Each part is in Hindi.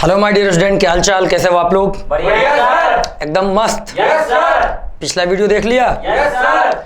हेलो माय डियर स्टूडेंट, क्या हाल चाल, कैसे हो आप लोग? बढ़िया सर। एकदम मस्त। Yes sir. पिछला वीडियो देख लिया? Yes sir.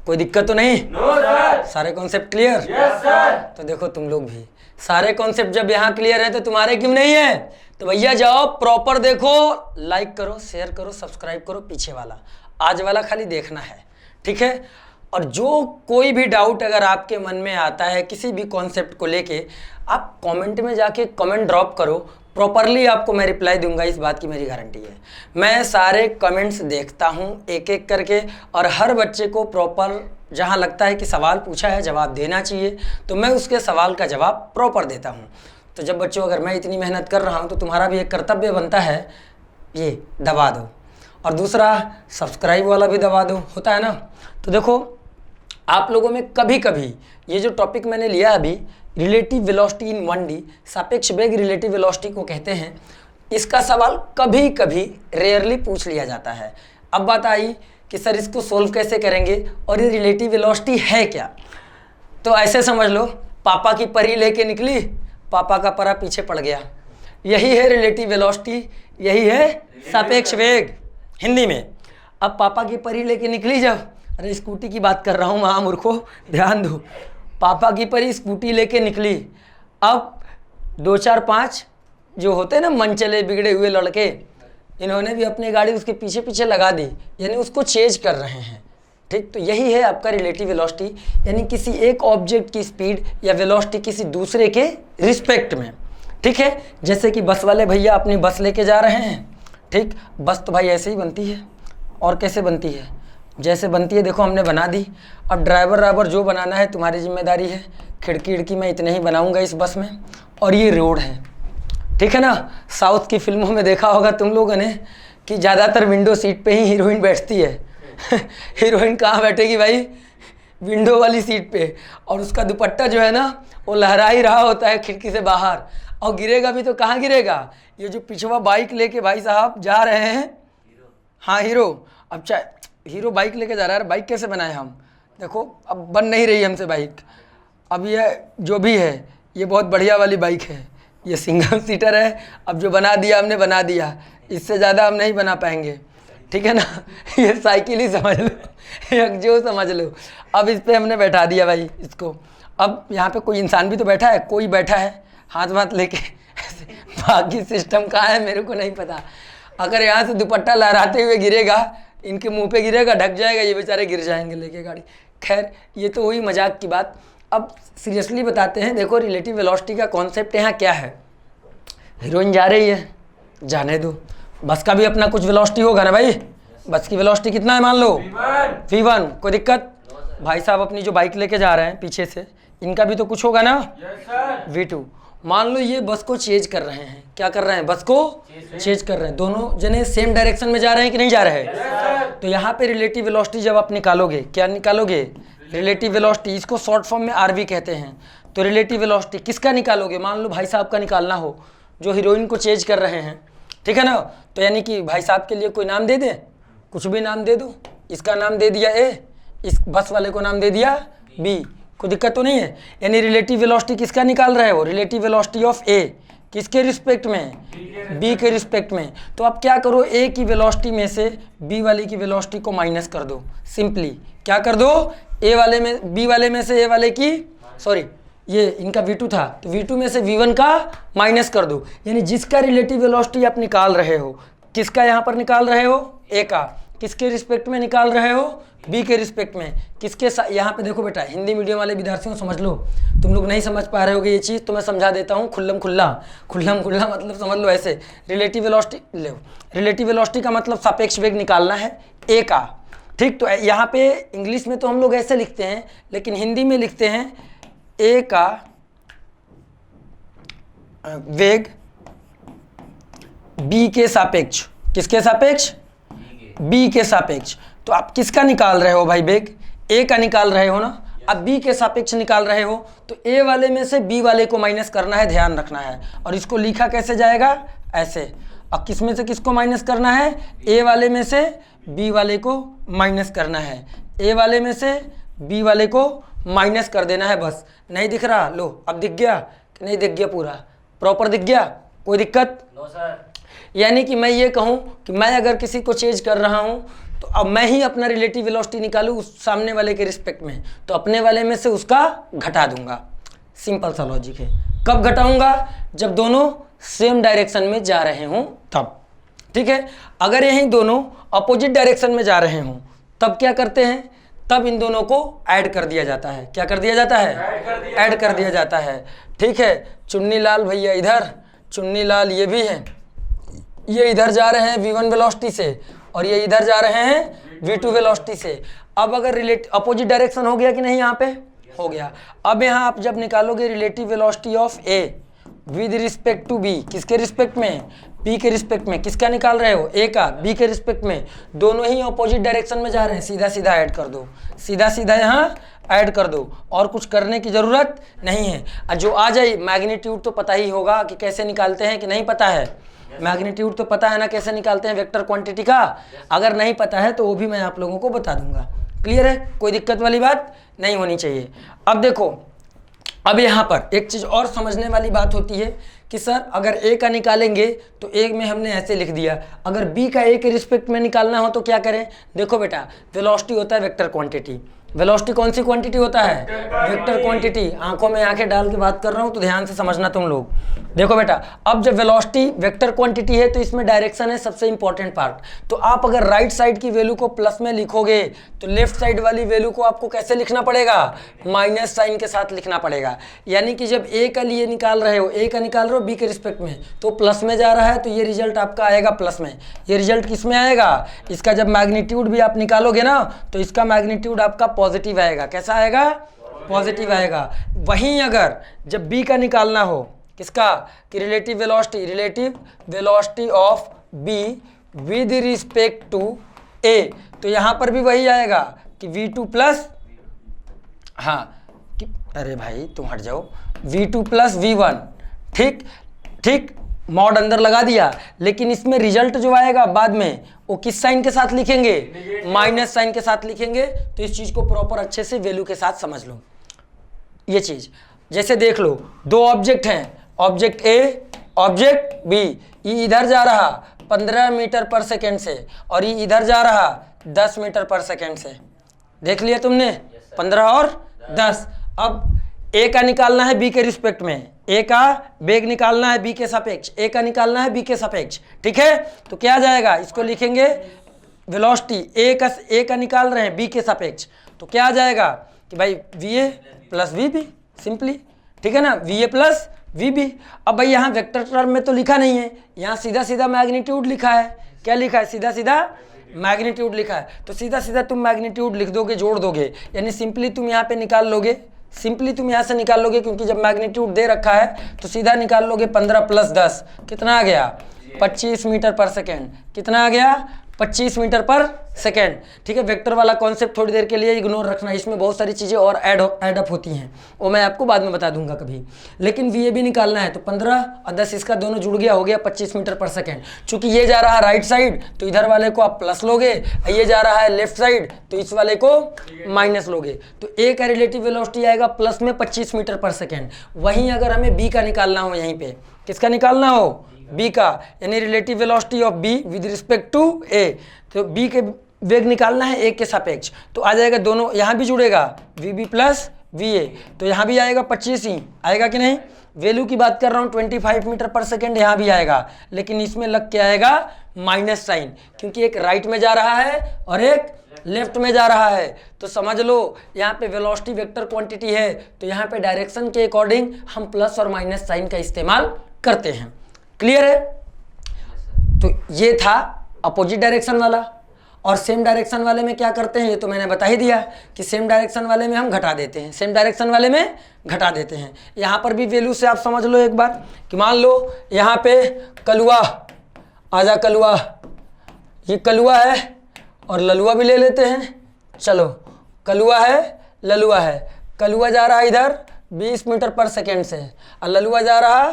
कोई दिक्कत तो नहीं? No sir. सारे कॉन्सेप्ट क्लियर? Yes sir. तो देखो तुम लोग भी सारे कॉन्सेप्ट जब यहाँ क्लियर है तो तुम्हारे क्यों नहीं है? तो भैया जाओ प्रॉपर देखो, लाइक करो, शेयर करो, सब्सक्राइब करो, पीछे वाला आज वाला खाली देखना है, ठीक है? और जो कोई भी डाउट अगर आपके मन में आता है किसी भी कॉन्सेप्ट को लेके, आप कमेंट में जाके कमेंट ड्रॉप करो, प्रॉपरली आपको मैं रिप्लाई दूंगा, इस बात की मेरी गारंटी है। मैं सारे कमेंट्स देखता हूँ एक एक करके, और हर बच्चे को प्रॉपर जहाँ लगता है कि सवाल पूछा है जवाब देना चाहिए, तो मैं उसके सवाल का जवाब प्रॉपर देता हूँ। तो जब बच्चों अगर मैं इतनी मेहनत कर रहा हूँ तो तुम्हारा भी एक कर्तव्य बनता है, ये दबा दो, और दूसरा सब्सक्राइब वाला भी दबा दो, होता है ना? तो देखो आप लोगों में कभी कभी ये जो टॉपिक मैंने लिया अभी, रिलेटिव वेलोसिटी इन 1D, सापेक्ष वेग रिलेटिव वेलोसिटी को कहते हैं, इसका सवाल कभी कभी रेयरली पूछ लिया जाता है। अब बात आई कि सर इसको सोल्व कैसे करेंगे और ये रिलेटिव वेलोसिटी है क्या? तो ऐसे समझ लो, पापा की परी लेके निकली, पापा का परा पीछे पड़ गया, यही है रिलेटिव वेलोसिटी, यही है सापेक्ष वेग हिंदी में। अब पापा की परी लेके निकली जब, अरे स्कूटी की बात कर रहा हूँ महामूर्खो, ध्यान दो, पापा की परी स्कूटी लेके निकली। अब 2 4 5 जो होते हैं ना मनचले बिगड़े हुए लड़के, इन्होंने भी अपनी गाड़ी उसके पीछे पीछे लगा दी, यानी उसको चेंज कर रहे हैं, ठीक? तो यही है आपका रिलेटिव वेलोसिटी, यानी किसी एक ऑब्जेक्ट की स्पीड या वेलोसिटी किसी दूसरे के रिस्पेक्ट में, ठीक है? जैसे कि बस वाले भैया अपनी बस लेके जा रहे हैं, ठीक? बस तो भाई ऐसे ही बनती है, और कैसे बनती है? जैसे बनती है देखो, हमने बना दी। अब ड्राइवर जो बनाना है तुम्हारी जिम्मेदारी है, खिड़की मैं इतने ही बनाऊंगा इस बस में, और ये रोड है, ठीक है ना? साउथ की फिल्मों में देखा होगा तुम लोगों ने कि ज़्यादातर विंडो सीट पे ही हीरोइन बैठती है। हीरोइन कहाँ बैठेगी भाई? विंडो वाली सीट पे, और उसका दुपट्टा जो है ना वो लहरा ही रहा होता है खिड़की से बाहर, और गिरेगा भी तो कहाँ गिरेगा? ये जो पिछवा बाइक लेके भाई साहब जा रहे हैं, हाँ हीरो, अब चाहे हीरो बाइक लेके जा रहा है, बाइक कैसे बनाए हम? देखो अब बन नहीं रही हमसे बाइक। अब ये जो भी है ये बहुत बढ़िया वाली बाइक है, ये सिंगल सीटर है। अब जो बना दिया हमने बना दिया, इससे ज़्यादा हम नहीं बना पाएंगे, ठीक है ना? ये साइकिल ही समझ लो, एक जो समझ लो। अब इस पर हमने बैठा दिया भाई इसको। अब यहाँ पे कोई इंसान भी तो बैठा है, कोई बैठा है हाथ लेके। बाकी सिस्टम कहाँ है मेरे को नहीं पता। अगर यहाँ से दुपट्टा लहराते हुए गिरेगा, इनके मुंह पे गिरेगा, ढक जाएगा, ये बेचारे गिर जाएंगे लेके गाड़ी। खैर ये तो हुई मजाक की बात। अब सीरियसली बताते हैं, देखो रिलेटिव वेलोसिटी का कॉन्सेप्ट यहाँ क्या है। हीरोइन जा रही है, जाने दो, बस का भी अपना कुछ वेलोसिटी होगा ना भाई। बस की वेलोसिटी कितना है मान लो? v1। कोई दिक्कत? भाई साहब अपनी जो बाइक लेके जा रहे हैं पीछे से, इनका भी तो कुछ होगा ना? v2। मान लो ये बस को चेंज कर रहे हैं, क्या कर रहे हैं? बस को चेंज कर रहे हैं। दोनों जने सेम डायरेक्शन में जा रहे हैं कि नहीं जा रहे हैं? तो यहाँ पे रिलेटिव वेलोसिटी जब आप निकालोगे, क्या निकालोगे? रिलेटिव वेलोसिटी, इसको शॉर्ट फॉर्म में आरवी कहते हैं। तो रिलेटिव वेलोसिटी किसका निकालोगे? मान लो भाई साहब का निकालना हो, जो हीरोइन को चेंज कर रहे हैं, ठीक है ना? तो यानी कि भाई साहब के लिए कोई नाम दे दें, कुछ भी नाम दे दो। इसका नाम दे दिया ए, इस बस वाले को नाम दे दिया बी, कोई दिक्कत तो नहीं है? यानी रिलेटिव वेलोसिटी किसका निकाल रहे हो? रिलेटिव वेलोसिटी ऑफ ए, किसके रिस्पेक्ट में? बी के रिस्पेक्ट में। तो आप क्या करो, ए की वेलोसिटी में से बी वाली की वेलोसिटी को माइनस कर दो। सिंपली क्या कर दो? ए वाले में, बी वाले में से ए वाले की, सॉरी ये इनका v2 था, तो v2 में से v1 का माइनस कर दो। यानी जिसका रिलेटिव वेलोसिटी आप निकाल रहे हो, किसका यहाँ पर निकाल रहे हो? ए का। किसके रिस्पेक्ट में निकाल रहे हो? बी के रिस्पेक्ट में। किसके यहाँ पे देखो बेटा, हिंदी मीडियम वाले विद्यार्थियों समझ लो, तुम लोग नहीं समझ पा रहे होगे ये चीज़, तो मैं समझा देता हूँ खुल्लम खुल्ला। मतलब समझ लो ऐसे, रिलेटिव वेलोसिटी लो, रिलेटिव वेलोसिटी का मतलब सापेक्ष वेग निकालना है ए का, ठीक? तो यहाँ पे इंग्लिश में तो हम लोग ऐसे लिखते हैं, लेकिन हिंदी में लिखते हैं ए का वेग बी के सापेक्ष। किसके सापेक्ष? बी के सापेक्ष। तो आप किसका निकाल रहे हो भाई वेग? ए का निकाल रहे हो ना? अब बी के सापेक्ष निकाल रहे हो, तो ए वाले में से बी वाले को माइनस करना है, ध्यान रखना है। और इसको लिखा कैसे जाएगा? ऐसे। अब किस में से किसको माइनस करना है? ए वाले में से बी वाले को माइनस करना है, ए वाले में से बी वाले को माइनस कर देना है, बस। नहीं दिख रहा? लो अब दिख गया कि नहीं दिख गया? पूरा प्रॉपर दिख गया? कोई दिक्कत? No sir. यानी कि मैं ये कहूँ कि मैं अगर किसी को चेंज कर रहा हूँ तो अब मैं ही अपना रिलेटिव वेलोसिटी निकालूँ उस सामने वाले के रिस्पेक्ट में, तो अपने वाले में से उसका घटा दूंगा। सिंपल सा लॉजिक है। कब घटाऊंगा? जब दोनों सेम डायरेक्शन में जा रहे हों तब। ठीक है, अगर यही दोनों अपोजिट डायरेक्शन में जा रहे हों तब क्या करते हैं? तब इन दोनों को ऐड कर दिया जाता है। क्या कर दिया जाता है? ऐड कर दिया जाता है। ठीक है, चुन्नी लाल भैया इधर, चुन्नी लाल ये भी है, ये इधर जा रहे हैं v1 वेलोसिटी से और ये इधर जा रहे हैं v2 वेलोसिटी से। अब अगर अपोजिट डायरेक्शन हो गया कि नहीं? यहाँ पे हो गया। अब यहाँ आप जब निकालोगे relative velocity of a with respect to b, किसके रिस्पेक्ट में? b के रिस्पेक्ट में। किसका निकाल रहे हो? a का b के रिस्पेक्ट में। दोनों ही अपोजिट डायरेक्शन में जा रहे हैं, सीधा सीधा ऐड कर दो, सीधा सीधा यहाँ ऐड कर दो, और कुछ करने की ज़रूरत नहीं है। जो आ जाए मैग्नीट्यूड तो पता ही होगा कि कैसे निकालते हैं, कि नहीं पता है? मैग्नीट्यूड तो पता है ना कैसे निकालते हैं वेक्टर क्वांटिटी का? अगर नहीं पता है तो वो भी मैं आप लोगों को बता दूंगा। क्लियर है? कोई दिक्कत वाली बात नहीं होनी चाहिए। अब देखो, अब यहाँ पर एक चीज़ और समझने वाली बात होती है कि सर अगर ए का निकालेंगे तो ए में हमने ऐसे लिख दिया, अगर बी का ए के रिस्पेक्ट में निकालना हो तो क्या करें? देखो बेटा, वेलोसिटी होता है वेक्टर क्वांटिटी। वेलोसिटी कौन सी क्वांटिटी होता है? Vector quantity. आंखों में आंखें डाल के बात कर रहा हूँ तो ध्यान से समझना तुम लोग। देखो बेटा, अब जब वेलोसिटी वेक्टर क्वांटिटी है तो इसमें डायरेक्शन है सबसे इंपॉर्टेंट पार्ट। तो आप अगर राइट साइड की वैल्यू को प्लस में लिखोगे तो लेफ्ट साइड वाली वैल्यू को आपको कैसे लिखना पड़ेगा? माइनस साइन के साथ लिखना पड़ेगा। यानी कि जब ए का लिए निकाल रहे हो, ए का निकाल रहे हो बी के रिस्पेक्ट में, तो प्लस में जा रहा है तो ये रिजल्ट आपका आएगा प्लस में। ये रिजल्ट किस में आएगा? इसका जब मैग्नीट्यूड भी आप निकालोगे ना तो इसका मैग्नीट्यूड आपका पॉजिटिव आएगा। कैसा आएगा? पॉजिटिव आएगा। वहीं अगर जब बी का निकालना हो, किसका? कि relative velocity of B with respect to A, तो यहां पर भी वही आएगा कि v2 प्लस, हाँ अरे भाई तुम हट जाओ, v2 प्लस v1। ठीक ठीक, मॉड अंदर लगा दिया, लेकिन इसमें रिजल्ट जो आएगा बाद में वो किस साइन के साथ लिखेंगे? माइनस साइन के साथ लिखेंगे। तो इस चीज को प्रॉपर अच्छे से वैल्यू के साथ समझ लो। ये चीज जैसे देख लो, दो ऑब्जेक्ट हैं, ऑब्जेक्ट ए, ऑब्जेक्ट बी। ये इधर जा रहा 15 मीटर पर सेकेंड से और ये इधर जा रहा 10 मीटर पर सेकेंड से। देख लिया तुमने? 15 और 10। अब ए का निकालना है बी के रिस्पेक्ट में, ए का वेग निकालना है बी के सापेक्ष, ए का निकालना है बी के सापेक्ष। ठीक है, तो क्या जाएगा? इसको लिखेंगे वेलोसिटी ए का निकाल रहे हैं बी के सापेक्ष, तो क्या आ जाएगा कि भाई V A plus V B, simply. ठीक है ना, V A plus V B. अब भाई यहाँ वेक्टर टर्म में तो लिखा नहीं है, यहाँ सीधा सीधा मैग्नीट्यूड लिखा है। क्या लिखा है? सीधा सीधा मैग्नीट्यूड लिखा है। तो सीधा सीधा तुम मैग्नीट्यूड लिख दोगे, जोड़ दोगे, यानी सिंपली तुम यहाँ पे निकाल लोगे, सिंपली तुम यहाँ से निकाल लोगे, क्योंकि जब मैग्नीट्यूड दे रखा है तो सीधा निकाल लोगे। 15 प्लस 10 कितना आ गया? 25 मीटर पर सेकेंड। कितना आ गया? 25 मीटर पर सेकेंड। ठीक है, वेक्टर वाला कॉन्सेप्ट थोड़ी देर के लिए इग्नोर रखना, इसमें बहुत सारी चीज़ें और ऐड अप होती हैं, वो मैं आपको बाद में बता दूंगा कभी। लेकिन वी ए भी निकालना है तो 15 और 10 इसका दोनों जुड़ गया, हो गया 25 मीटर पर सेकेंड। चूंकि ये जा रहा है राइट साइड तो इधर वाले को आप प्लस लोगे, ये जा रहा है लेफ्ट साइड तो इस वाले को माइनस लोगे। तो ए का रिलेटिव वेलोसिटी आएगा प्लस में 25 मीटर पर सेकेंड। वहीं अगर हमें बी का निकालना हो, यहीं पे किसका निकालना हो? बी का, यानी relative velocity of B with respect to A. तो बी के वेग निकालना है ए के सापेक्ष, तो आ जाएगा दोनों, यहाँ भी जुड़ेगा V B plus V A, तो यहाँ भी आएगा 25 ही आएगा कि नहीं? वैल्यू की बात कर रहा हूँ 25 मीटर पर सेकेंड, यहाँ भी आएगा, लेकिन इसमें लग के आएगा माइनस साइन, क्योंकि एक राइट में जा रहा है और एक लेफ्ट में जा रहा है। तो समझ लो यहाँ पे वेलोसिटी वेक्टर क्वांटिटी है, तो यहाँ पे डायरेक्शन के अकॉर्डिंग हम प्लस और माइनस साइन का इस्तेमाल करते हैं। क्लियर है? तो ये था अपोजिट डायरेक्शन वाला। और सेम डायरेक्शन वाले में क्या करते हैं, ये तो मैंने बता ही दिया कि सेम डायरेक्शन वाले में हम घटा देते हैं, सेम डायरेक्शन वाले में घटा देते हैं। यहाँ पर भी वैल्यू से आप समझ लो एक बार कि मान लो यहाँ पे कलुआ, आजा कलुआ, ये कलुआ है और ललुआ भी ले लेते हैं। चलो, कलुआ है, ललुआ है। कलुआ जा रहा है इधर 20 मीटर पर सेकेंड से और ललुआ जा रहा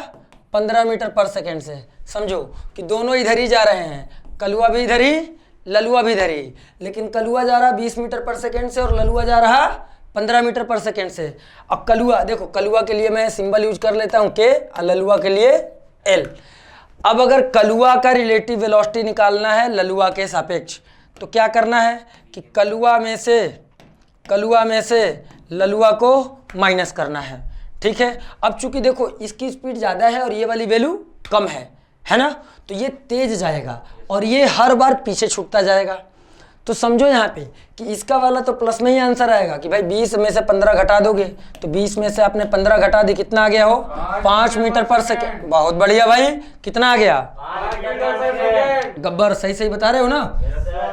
15 मीटर पर सेकेंड से। समझो कि दोनों इधर ही जा रहे हैं, कलुआ भी इधर ही, ललुआ भी इधर ही, लेकिन कलुआ जा रहा 20 मीटर पर सेकेंड से और ललुआ जा रहा 15 मीटर पर सेकेंड से। अब कलुआ देखो, कलुआ के लिए मैं सिंबल यूज कर लेता हूँ के और ललुआ के लिए एल। अब अगर कलुआ का रिलेटिव वेलोसिटी निकालना है ललुआ के सापेक्ष, तो क्या करना है कि कलुआ में से ललुआ को माइनस करना है। ठीक है, अब चूंकि देखो इसकी स्पीड ज़्यादा है और ये वाली वैल्यू कम है ना, तो ये तेज जाएगा और ये हर बार पीछे छूटता जाएगा। तो समझो यहाँ पे कि इसका वाला तो प्लस में ही आंसर आएगा कि भाई 20 में से 15 घटा दोगे तो 20 में से आपने 15 घटा दी, कितना आ गया हो 5 मीटर पर सेकेंड। बहुत बढ़िया भाई, कितना आ गया? 5 मीटर पर सेकेंड। गब्बर सही बता रहे हो ना,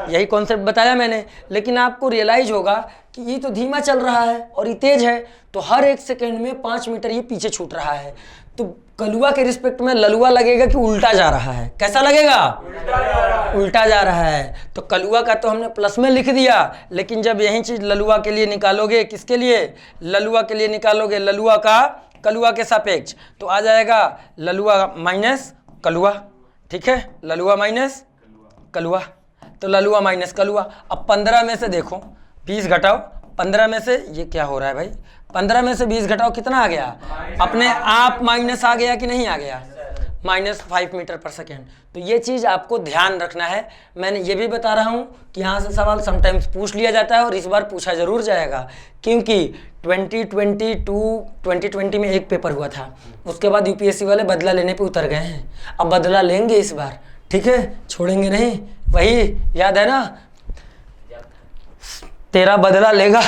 यही कॉन्सेप्ट बताया मैंने। लेकिन आपको रियलाइज होगा कि ये तो धीमा चल रहा है और ये तेज है, तो हर 1 सेकेंड में 5 मीटर ये पीछे छूट रहा है। तो कलुआ के रिस्पेक्ट में ललुआ लगेगा कि उल्टा जा रहा है? कैसा लगेगा? उल्टा जा रहा है। तो कलुआ का तो हमने प्लस में लिख दिया, लेकिन जब यही चीज ललुआ के लिए निकालोगे, किसके लिए? ललुआ के लिए निकालोगे, ललुआ का कलुआ के सापेक्ष, तो आ जाएगा ललुआ माइनस कलुआ। ठीक है, ललुआ माइनस कलुआ, तो ललुआ माइनस कलुआ। अब 15 में से देखो 20 घटाओ, 15 में से ये क्या हो रहा है भाई, 15 में से 20 घटाओ, कितना आ गया? अपने आप माइनस आ गया कि नहीं आ गया? -5 मीटर पर सेकेंड। तो ये चीज़ आपको ध्यान रखना है। मैंने ये भी बता रहा हूँ कि यहाँ से सवाल समटाइम्स पूछ लिया जाता है और इस बार पूछा जरूर जाएगा, क्योंकि 2020 में एक पेपर हुआ था, उसके बाद यूपीएससी वाले बदला लेने पे उतर गए हैं। अब बदला लेंगे इस बार, ठीक है, छोड़ेंगे नहीं। वही याद है ना, तेरा बदला लेगा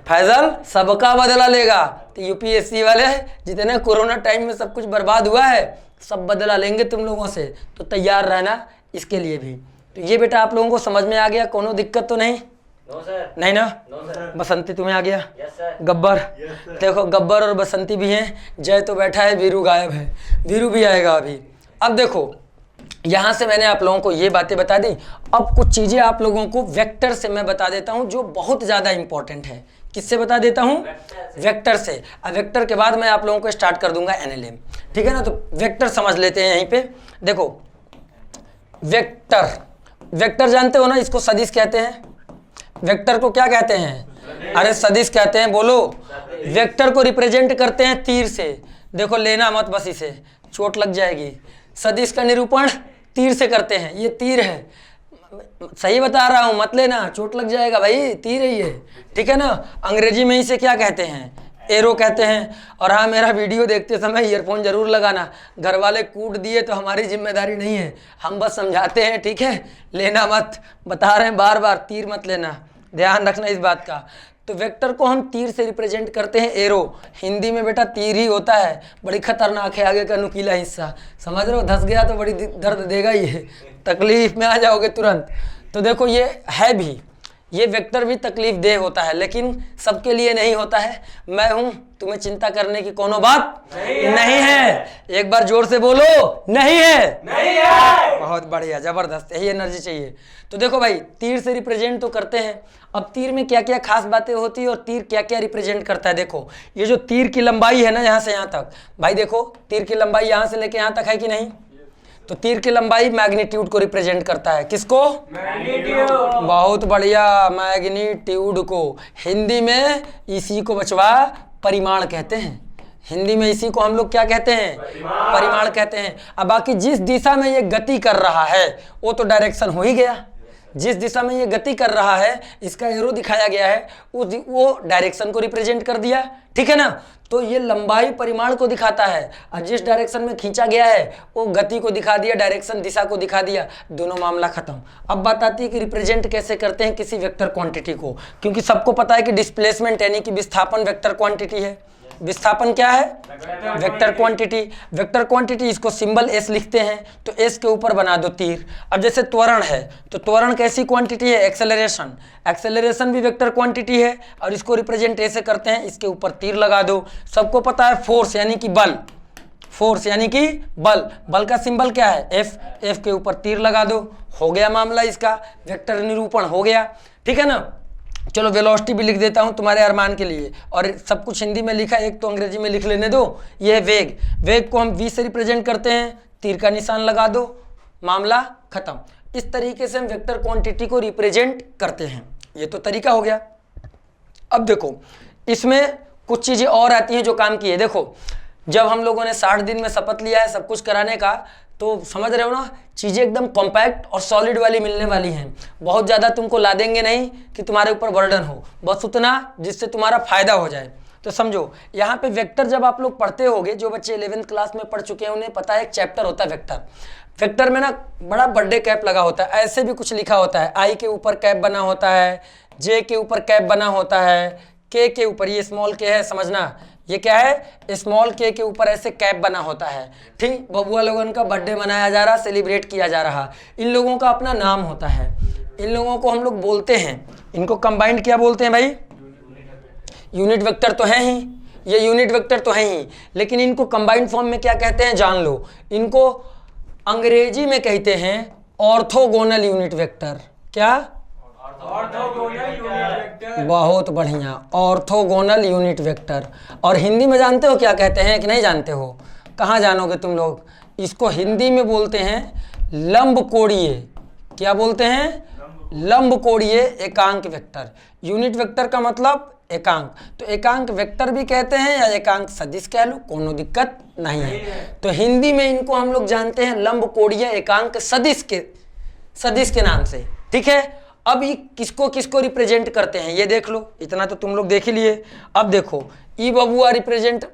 फैजल सबका बदला लेगा। तो यूपीएससी वाले जितने कोरोना टाइम में सब कुछ बर्बाद हुआ है, सब बदला लेंगे तुम लोगों से, तो तैयार रहना इसके लिए भी। तो ये बेटा आप लोगों को समझ में आ गया, कोनो दिक्कत तो नहीं? No sir. नहीं ना? No sir. बसंती तुम्हें आ गया? Yes sir. गब्बर? देखो गब्बर और बसंती भी हैं, जय तो बैठा है, वीरू गायब है, वीरू भी आएगा अभी। अब देखो यहाँ से मैंने आप लोगों को ये बातें बता दी। अब कुछ चीज़ें आप लोगों को वेक्टर से मैं बता देता हूँ जो बहुत ज़्यादा इंपॉर्टेंट है। किससे बता देता हूँ? वेक्टर से। अब वेक्टर के बाद मैं आप लोगों को स्टार्ट कर दूंगा एनएलएम, ठीक है ना। तो वेक्टर समझ लेते हैं। यहीं पे देखो, वेक्टर जानते हो ना, इसको सदिश कहते हैं। वेक्टर को क्या कहते हैं? अरे सदिश कहते हैं, बोलो। वेक्टर को रिप्रेजेंट करते हैं तीर से। देखो लेना मत बस इसे, चोट लग जाएगी। सदिश का निरूपण तीर से करते हैं, ये तीर है, सही बता रहा हूँ, मत लेना, चोट लग जाएगा भाई, तीर है ये, ठीक है ना। अंग्रेजी में इसे क्या कहते हैं? एरो कहते हैं। और हाँ, मेरा वीडियो देखते समय ईयरफोन जरूर लगाना। घर वाले कूट दिए तो हमारी जिम्मेदारी नहीं है, हम बस समझाते हैं, ठीक है, लेना मत, बता रहे हैं बार बार, तीर मत लेना, ध्यान रखना इस बात का। तो वेक्टर को हम तीर से रिप्रेजेंट करते हैं, एरो। हिंदी में बेटा तीर ही होता है, बड़ी खतरनाक है, आगे का नुकीला हिस्सा, समझ रहे हो, धंस गया तो बड़ी दर्द देगा ये, तकलीफ में आ जाओगे तुरंत। तो देखो ये है भी, ये वेक्टर भी तकलीफ देह होता है, लेकिन सबके लिए नहीं होता है। मैं हूं, तुम्हें चिंता करने की कोनो बात नहीं है। एक बार जोर से बोलो, नहीं है। बहुत बढ़िया, जबरदस्त, यही एनर्जी चाहिए। तो देखो भाई, तीर से रिप्रेजेंट तो करते हैं। अब तीर में क्या क्या खास बातें होती है और तीर क्या क्या रिप्रेजेंट करता है। देखो ये जो तीर की लंबाई है ना, यहाँ से यहाँ तक, भाई देखो तीर की लंबाई यहाँ से लेके यहाँ तक है कि नहीं? तो तीर की लंबाई मैग्नीट्यूड को रिप्रेजेंट करता है। किसको? मैग्नीट्यूड। बहुत बढ़िया, मैग्नीट्यूड को। हिंदी में इसी को बचवा परिमाण कहते हैं। हिंदी में इसी को हम लोग क्या कहते हैं? परिमाण कहते हैं। अब बाकी जिस दिशा में ये गति कर रहा है वो तो डायरेक्शन हो ही गया। जिस दिशा में ये गति कर रहा है, इसका एरो दिखाया गया है, वो डायरेक्शन को रिप्रेजेंट कर दिया, ठीक है ना। तो ये लंबाई परिमाण को दिखाता है और जिस डायरेक्शन में खींचा गया है वो गति को दिखा दिया, डायरेक्शन दिशा को दिखा दिया, दोनों मामला खत्म। अब बात आती है कि रिप्रेजेंट कैसे करते हैं किसी वेक्टर क्वांटिटी को, क्योंकि सबको पता है कि डिस्प्लेसमेंट यानी कि विस्थापन वेक्टर क्वांटिटी है। विस्थापन क्या है? Vector quantity. वेक्टर क्वांटिटी, इसको सिंबल एस लिखते हैं, तो एस के ऊपर बना दो तीर। अब जैसे त्वरण है, तो त्वरण कैसी क्वांटिटी है? एक्सेलरेशन। एक्सेलरेशन भी वेक्टर क्वांटिटी है और इसको रिप्रेजेंट ऐसे करते हैं, इसके ऊपर तीर लगा दो। सबको पता है फोर्स यानी कि बल, फोर्स यानी कि बल, बल का सिंबल क्या है? एफ। एफ के ऊपर तीर लगा दो, हो गया मामला, इसका वेक्टर निरूपण हो गया, ठीक है ना। चलो वेलोसिटी भी लिख देता हूं तुम्हारे अरमान के लिए, और सब कुछ हिंदी में लिखा, एक तो अंग्रेजी में लिख लेने दो। ये है वेग। वेग को हम वी से रिप्रेजेंट करते हैं, तीर का निशान लगा दो, मामला खत्म। इस तरीके से हम वेक्टर क्वांटिटी को रिप्रेजेंट करते हैं। ये तो तरीका हो गया। अब देखो इसमें कुछ चीजें और आती हैं जो काम की है। देखो जब हम लोगों ने 60 दिन में शपथ लिया है सब कुछ कराने का, तो समझ रहे हो ना, चीज़ें एकदम कॉम्पैक्ट और सॉलिड वाली मिलने वाली हैं। बहुत ज़्यादा तुमको ला देंगे नहीं कि तुम्हारे ऊपर बर्डन हो, बस उतना जिससे तुम्हारा फायदा हो जाए। तो समझो यहाँ पे वेक्टर जब आप लोग पढ़ते होगे, जो बच्चे 11th क्लास में पढ़ चुके हैं उन्हें पता है एक चैप्टर होता है वेक्टर। वेक्टर में ना बड़ा बर्थडे कैप लगा होता है, ऐसे भी कुछ लिखा होता है, आई के ऊपर कैप बना होता है, जे के ऊपर कैप बना होता है, के ऊपर, ये स्मॉल के है समझना, ये क्या है स्मॉल के ऊपर ऐसे कैप बना होता है। ठीक, बबुआ लोगों का बर्थडे मनाया जा रहा, सेलिब्रेट किया जा रहा, इन लोगों का अपना नाम होता है, इन लोगों को हम लोग बोलते हैं, इनको कंबाइंड क्या बोलते हैं भाई, यूनिट वेक्टर तो है ही, ये यूनिट वेक्टर तो है ही, लेकिन इनको कंबाइंड फॉर्म में क्या कहते हैं जान लो, इनको अंग्रेजी में कहते हैं ऑर्थोगोनल यूनिट वेक्टर। क्या? Orthogonal unit vector. बहुत बढ़िया, ऑर्थोगोनल यूनिट वेक्टर। और हिंदी में जानते हो क्या कहते हैं कि नहीं जानते हो? कहाँ जानोगे तुम लोग? इसको हिंदी में बोलते हैं लंबकोणीय। क्या बोलते हैं? लंबकोणीय एकांक वेक्टर। यूनिट वेक्टर का मतलब एकांक, तो एकांक वेक्टर भी कहते हैं या एकांक सदिश कह लो, कोनो दिक्कत नहीं है। तो हिंदी में इनको हम लोग जानते हैं लंबकोणीय एकांक सदिश के नाम से। ठीक है, अब ये किसको किसको रिप्रेजेंट करते हैं ये देख लो, इतना तो तुम लोग देख ही लिए। अब देखो ई बबुआ रिप्रेजेंट,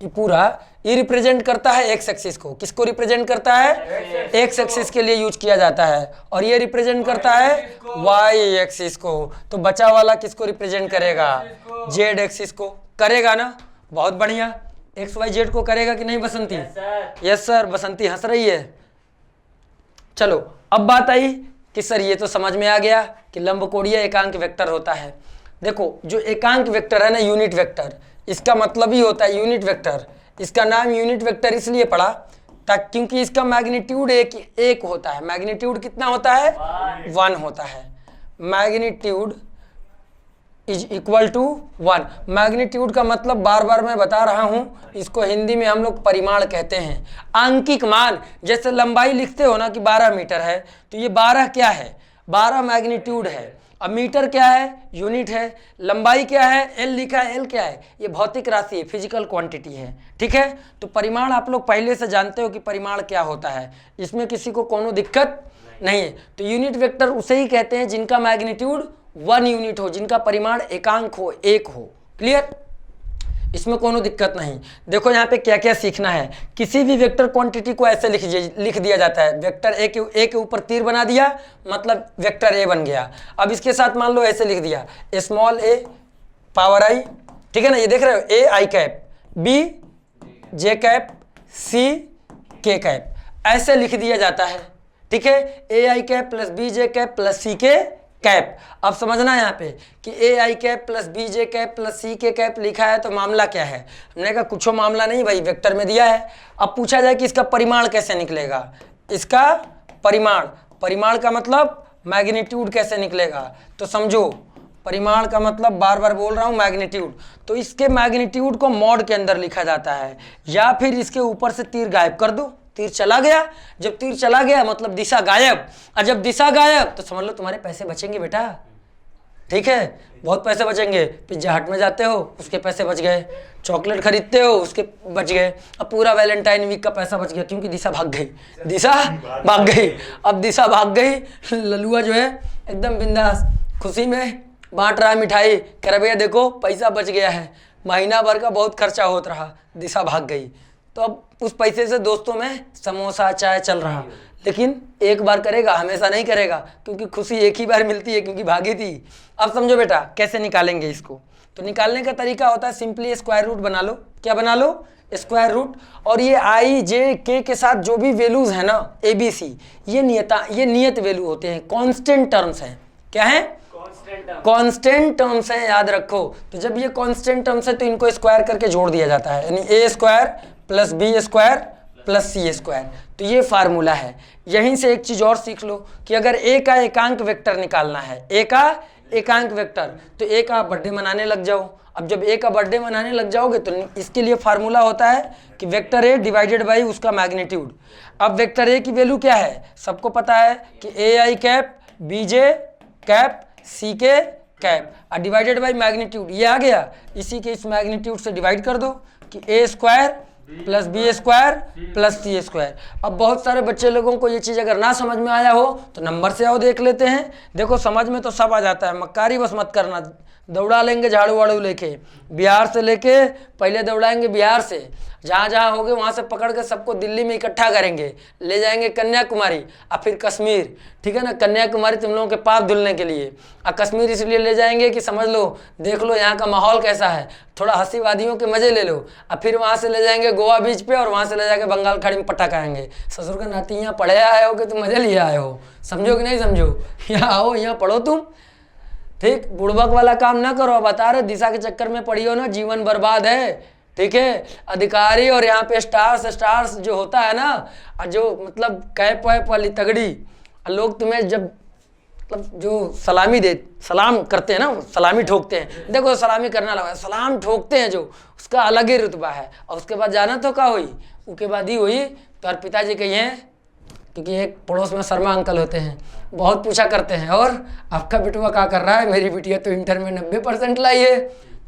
ये पूरा ये रिप्रेजेंट करता है एक्स एक्सिस को। किसको रिप्रेजेंट करता है? एक्स एक्सिस के लिए यूज किया जाता है। और ये रिप्रेजेंट करता है वाई एक्सिस को। तो बचा वाला किसको रिप्रेजेंट करेगा? जेड एक्सिस को करेगा ना। बहुत बढ़िया, एक्स वाई जेड को करेगा कि नहीं बसंती? यस सर, बसंती हंस रही है। चलो अब बात आई कि सर ये तो समझ में आ गया कि लंबकोणीय एकांक वेक्टर होता है। देखो जो एकांक वेक्टर है ना, यूनिट वेक्टर, इसका मतलब ही होता है यूनिट वेक्टर। इसका नाम यूनिट वेक्टर इसलिए पड़ा क्योंकि इसका मैग्नीट्यूड एक होता है। मैग्नीट्यूड कितना होता है? 1 होता है। Magnitude is equal to 1। Magnitude का मतलब बार बार मैं बता रहा हूं, इसको हिंदी में हम लोग परिमाण कहते हैं। आंकिक मान, जैसे लंबाई लिखते हो ना कि 12 मीटर है, तो ये 12 क्या है? 12 मैग्नीट्यूड है। अब मीटर क्या है? यूनिट है। लंबाई क्या है? एल लिखा है, एल क्या है? ये भौतिक राशि है, फिजिकल क्वांटिटी है। ठीक है, तो परिमाण आप लोग पहले से जानते हो कि परिमाण क्या होता है, इसमें किसी को कोनो दिक्कत नहीं है। तो यूनिट वेक्टर उसे ही कहते हैं जिनका मैग्नीट्यूड 1 यूनिट हो, जिनका परिमाण एकांक हो, एक हो। क्लियर? इसमें कोनो दिक्कत नहीं। देखो यहाँ पे क्या क्या सीखना है। किसी भी वेक्टर क्वांटिटी को ऐसे लिख दिया जाता है, वेक्टर ए के ऊपर तीर बना दिया, मतलब वेक्टर ए बन गया। अब इसके साथ मान लो ऐसे लिख दिया स्मॉल ए पावर आई, ठीक है ना, ये देख रहे हो, A I cap, B J cap, C K cap, ऐसे लिख दिया जाता है। ठीक है, A I cap plus B J cap plus C K cap. अब समझना यहाँ पे कि A I cap plus B J cap plus C K cap लिखा है तो मामला क्या है? हमने कहा कुछ मामला नहीं भाई, वेक्टर में दिया है। अब पूछा जाए कि इसका परिमाण कैसे निकलेगा? इसका परिमाण का मतलब मैग्नीट्यूड कैसे निकलेगा? तो समझो, परिमाण का मतलब बार बार बोल रहा हूँ मैग्नीट्यूड, तो इसके मैग्नीट्यूड को मॉड के अंदर लिखा जाता है, या फिर इसके ऊपर से तीर गायब कर दो, तीर चला गया। जब तीर चला गया मतलब दिशा गायब, और जब दिशा गायब तो समझ लो तुम्हारे पैसे बचेंगे बेटा। ठीक है, बहुत पैसे बचेंगे। पिज्जा हट में जाते हो, उसके पैसे बच गए। चॉकलेट खरीदते हो, उसके बच गए। अब पूरा वैलेंटाइन वीक का पैसा बच गया, क्योंकि दिशा भाग गई। अब दिशा भाग गई। ललुआ जो है एकदम बिंदास खुशी में बांट रहा है मिठाई, कह रहा भैया देखो पैसा बच गया है, महीना भर का बहुत खर्चा होता रहा, दिशा भाग गई। तो अब उस पैसे से दोस्तों में समोसा चाय चल रहा, लेकिन एक बार करेगा, हमेशा नहीं करेगा, क्योंकि खुशी एक ही बार मिलती है, क्योंकि भागी थी। अब समझो बेटा कैसे निकालेंगे इसको। तो निकालने का तरीका होता है सिंपली स्क्वायर रूट बना लो। क्या बना लो? Square root. और ये आई जे के साथ जो भी वैल्यूज है ना, ए बी सी, ये नियत वैल्यू होते हैं, कांस्टेंट टर्म्स हैं। क्या है? कांस्टेंट टर्म्स हैं, याद रखो। तो जब ये कांस्टेंट टर्म्स है तो इनको स्क्वायर करके जोड़ दिया जाता है, यानी A square plus B square plus C square. तो ये फार्मूला है। यहीं से एक चीज और सीख लो कि अगर ए का एकांक वेक्टर निकालना है, ए का एकांक वेक्टर, तो ए का बर्थडे मनाने लग जाओ। अब जब ए का बर्थडे मनाने लग जाओगे तो इसके लिए फार्मूला होता है कि वेक्टर ए डिवाइडेड बाई उसका मैग्नीट्यूड। अब वेक्टर ए की वैल्यू क्या है? सबको पता है कि A I cap B J cap C K cap और डिवाइडेड बाई मैग्नीट्यूड, ये आ गया। इसी के इस मैग्नीट्यूड से डिवाइड कर दो, कि A square plus B square plus C square. अब बहुत सारे बच्चे लोगों को ये चीज़ अगर ना समझ में आया हो तो नंबर से आओ देख लेते हैं। देखो समझ में तो सब आ जाता है, मक्कारी बस मत करना। दौड़ा लेंगे झाड़ू वाड़ू लेके, बिहार से लेके पहले दौड़ाएंगे बिहार से, जहाँ जहाँ होंगे वहाँ से पकड़ के सबको दिल्ली में इकट्ठा करेंगे, ले जाएंगे कन्याकुमारी और फिर कश्मीर, ठीक है ना। कन्याकुमारी तुम लोगों के पाप धुलने के लिए, और कश्मीर इसलिए ले जाएंगे कि समझ लो, देख लो यहाँ का माहौल कैसा है, थोड़ा हंसी वादियों के मज़े ले लो। और फिर वहाँ से ले जाएंगे गोवा बीच पे, और वहाँ से ले जाके बंगाल खाड़ी में पट्टा खाएंगे। ससुर का नाती यहाँ पढ़े आए हो कि तुम मज़े लिए आए हो, समझो कि नहीं समझो। यहाँ आओ, यहाँ पढ़ो तुम, ठीक। बुड़बक वाला काम ना करो। बता रहे दिशा के चक्कर में पड़ी हो ना, जीवन बर्बाद है, ठीक है। अधिकारी और यहाँ पे स्टार्स जो होता है ना, और जो मतलब कैप वैप वाली तगड़ी, लोग तुम्हें जब मतलब जो सलाम करते हैं ना, सलामी ठोकते हैं। देखो सलामी करना लगा, सलाम ठोकते हैं जो, उसका अलग ही रुतबा है। और उसके बाद जाना तो क्या हुई, उसके बाद ही हुई तो और पिताजी कही हैं, क्योंकि एक पड़ोस में शर्मा अंकल होते हैं, बहुत पूछा करते हैं, और आपका बिटवा क्या कर रहा है। मेरी बिटिया तो इंटर में 90% लाई है।